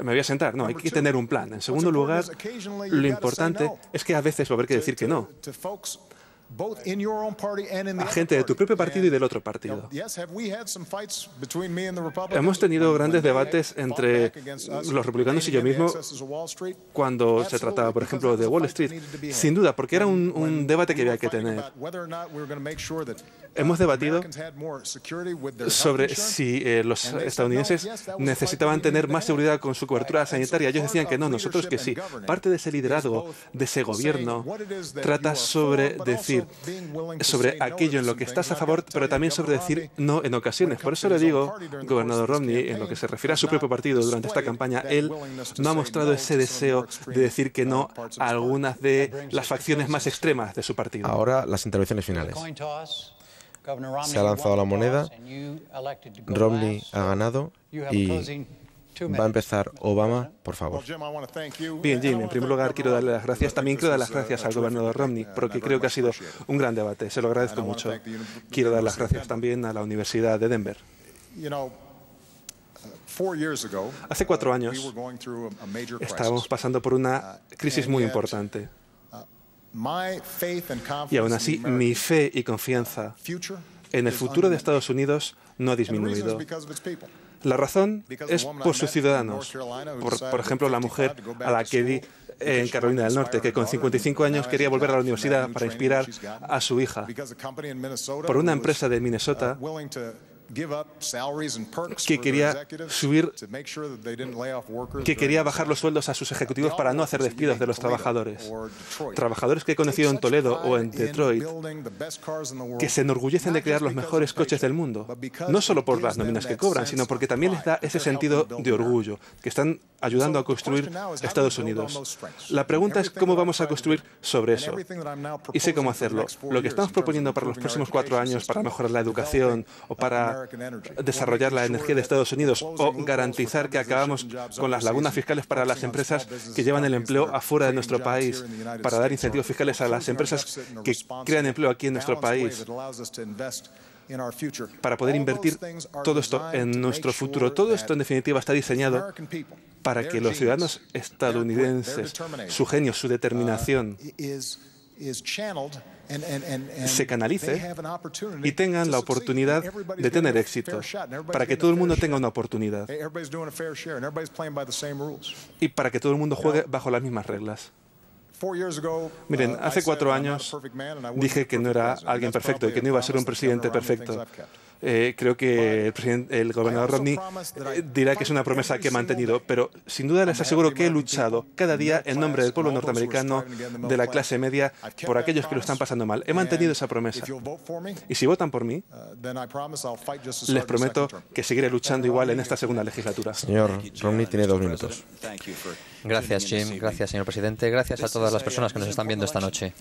me voy a sentar. No, hay que tener un plan. En segundo lugar, lo importante es que a veces va a haber que decir que no a gente de tu propio partido y del otro partido. Hemos tenido grandes debates entre los republicanos y yo mismo cuando se trataba, por ejemplo, de Wall Street. Sin duda, porque era un debate que había que tener. Hemos debatido sobre si los estadounidenses necesitaban tener más seguridad con su cobertura sanitaria. Ellos decían que no, nosotros que sí. Parte de ese liderazgo, de ese gobierno, trata sobre decir sobre aquello en lo que estás a favor, pero también sobre decir no en ocasiones. Por eso le digo, gobernador Romney, en lo que se refiere a su propio partido durante esta campaña, él no ha mostrado ese deseo de decir que no a algunas de las facciones más extremas de su partido. Ahora las intervenciones finales. Se ha lanzado la moneda, Romney ha ganado y va a empezar Obama, por favor. Bien, Jim, en primer lugar quiero darle las gracias. También quiero dar las gracias al gobernador Romney, porque creo que ha sido un gran debate. Se lo agradezco mucho. Quiero dar las gracias también a la Universidad de Denver. Hace 4 años estábamos pasando por una crisis muy importante. Y aún así, mi fe y confianza en el futuro de Estados Unidos no ha disminuido. La razón es por sus ciudadanos. Por ejemplo, la mujer a la que vi en Carolina del Norte, que con 55 años quería volver a la universidad para inspirar a su hija. Por una empresa de Minnesota que quería bajar los sueldos a sus ejecutivos para no hacer despidos de los trabajadores. Trabajadores que he conocido en Toledo o en Detroit, que se enorgullecen de crear los mejores coches del mundo, no solo por las nóminas que cobran, sino porque también les da ese sentido de orgullo, que están ayudando a construir Estados Unidos. La pregunta es cómo vamos a construir sobre eso. Y sé cómo hacerlo. Lo que estamos proponiendo para los próximos 4 años para mejorar la educación o para desarrollar la energía de Estados Unidos o garantizar que acabamos con las lagunas fiscales para las empresas que llevan el empleo afuera de nuestro país, para dar incentivos fiscales a las empresas que crean empleo aquí en nuestro país, para poder invertir todo esto en nuestro futuro. Todo esto, en definitiva, está diseñado para que los ciudadanos estadounidenses, su genio, su determinación, se canalice y tengan la oportunidad de tener éxito, para que todo el mundo tenga una oportunidad y para que todo el mundo juegue bajo las mismas reglas. Miren, hace 4 años dije que no era alguien perfecto y que no iba a ser un presidente perfecto. Creo que el gobernador Romney dirá que es una promesa que he mantenido, pero sin duda les aseguro que he luchado cada día en nombre del pueblo norteamericano, de la clase media, por aquellos que lo están pasando mal. He mantenido esa promesa. Y si votan por mí, les prometo que seguiré luchando igual en esta segunda legislatura. Señor Romney, tiene 2 minutos. Gracias, Jim. Gracias, señor presidente. Gracias a todas las personas que nos están viendo esta noche.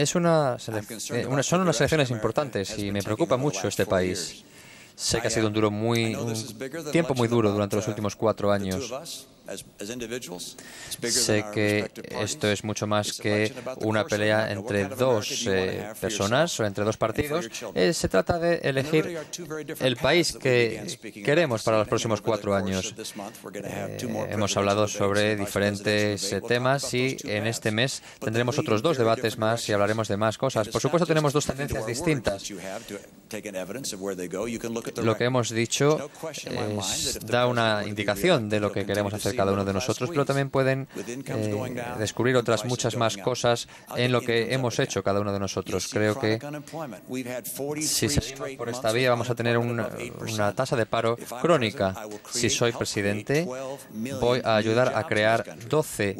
Son unas elecciones importantes y me preocupa mucho este país. Sé que ha sido un tiempo muy duro durante los últimos 4 años. Sé que esto es mucho más que una pelea entre 2 personas o entre 2 partidos. Se trata de elegir el país que queremos para los próximos 4 años. Hemos hablado sobre diferentes temas y en este mes tendremos otros 2 debates más y hablaremos de más cosas. Por supuesto, tenemos 2 tendencias distintas. Lo que hemos dicho da una indicación de lo que queremos hacer cada uno de nosotros, pero también pueden descubrir otras muchas más cosas en lo que hemos hecho cada uno de nosotros. Creo que si seguimos por esta vía vamos a tener una tasa de paro crónica. Si soy presidente, voy a ayudar a crear 12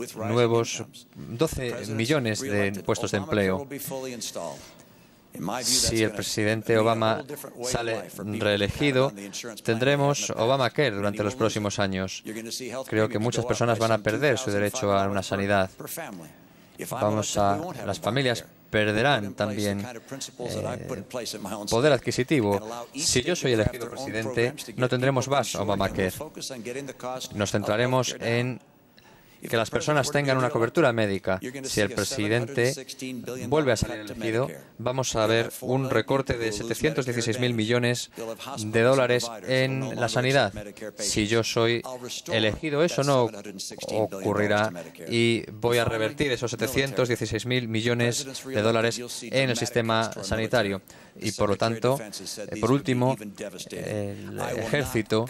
millones de puestos de empleo. Si el presidente Obama sale reelegido, tendremos Obamacare durante los próximos años. Creo que muchas personas van a perder su derecho a una sanidad. Las familias perderán también poder adquisitivo. Si yo soy elegido presidente, no tendremos más Obamacare. Nos centraremos en que las personas tengan una cobertura médica. Si el presidente vuelve a salir elegido, vamos a ver un recorte de 716.000 millones de dólares en la sanidad. Si yo soy elegido, eso no ocurrirá y voy a revertir esos 716.000 millones de dólares en el sistema sanitario. Y por lo tanto, por último, el ejército,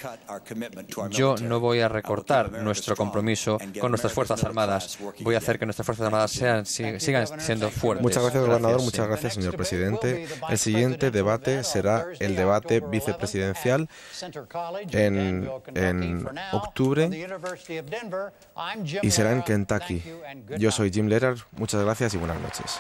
yo no voy a recortar nuestro compromiso con nuestras Fuerzas Armadas. Voy a hacer que nuestras Fuerzas Armadas sigan siendo fuertes. Muchas gracias, gobernador. Muchas gracias, señor presidente. El siguiente debate será el debate vicepresidencial en octubre y será en Kentucky. Yo soy Jim Lehrer. Muchas gracias y buenas noches.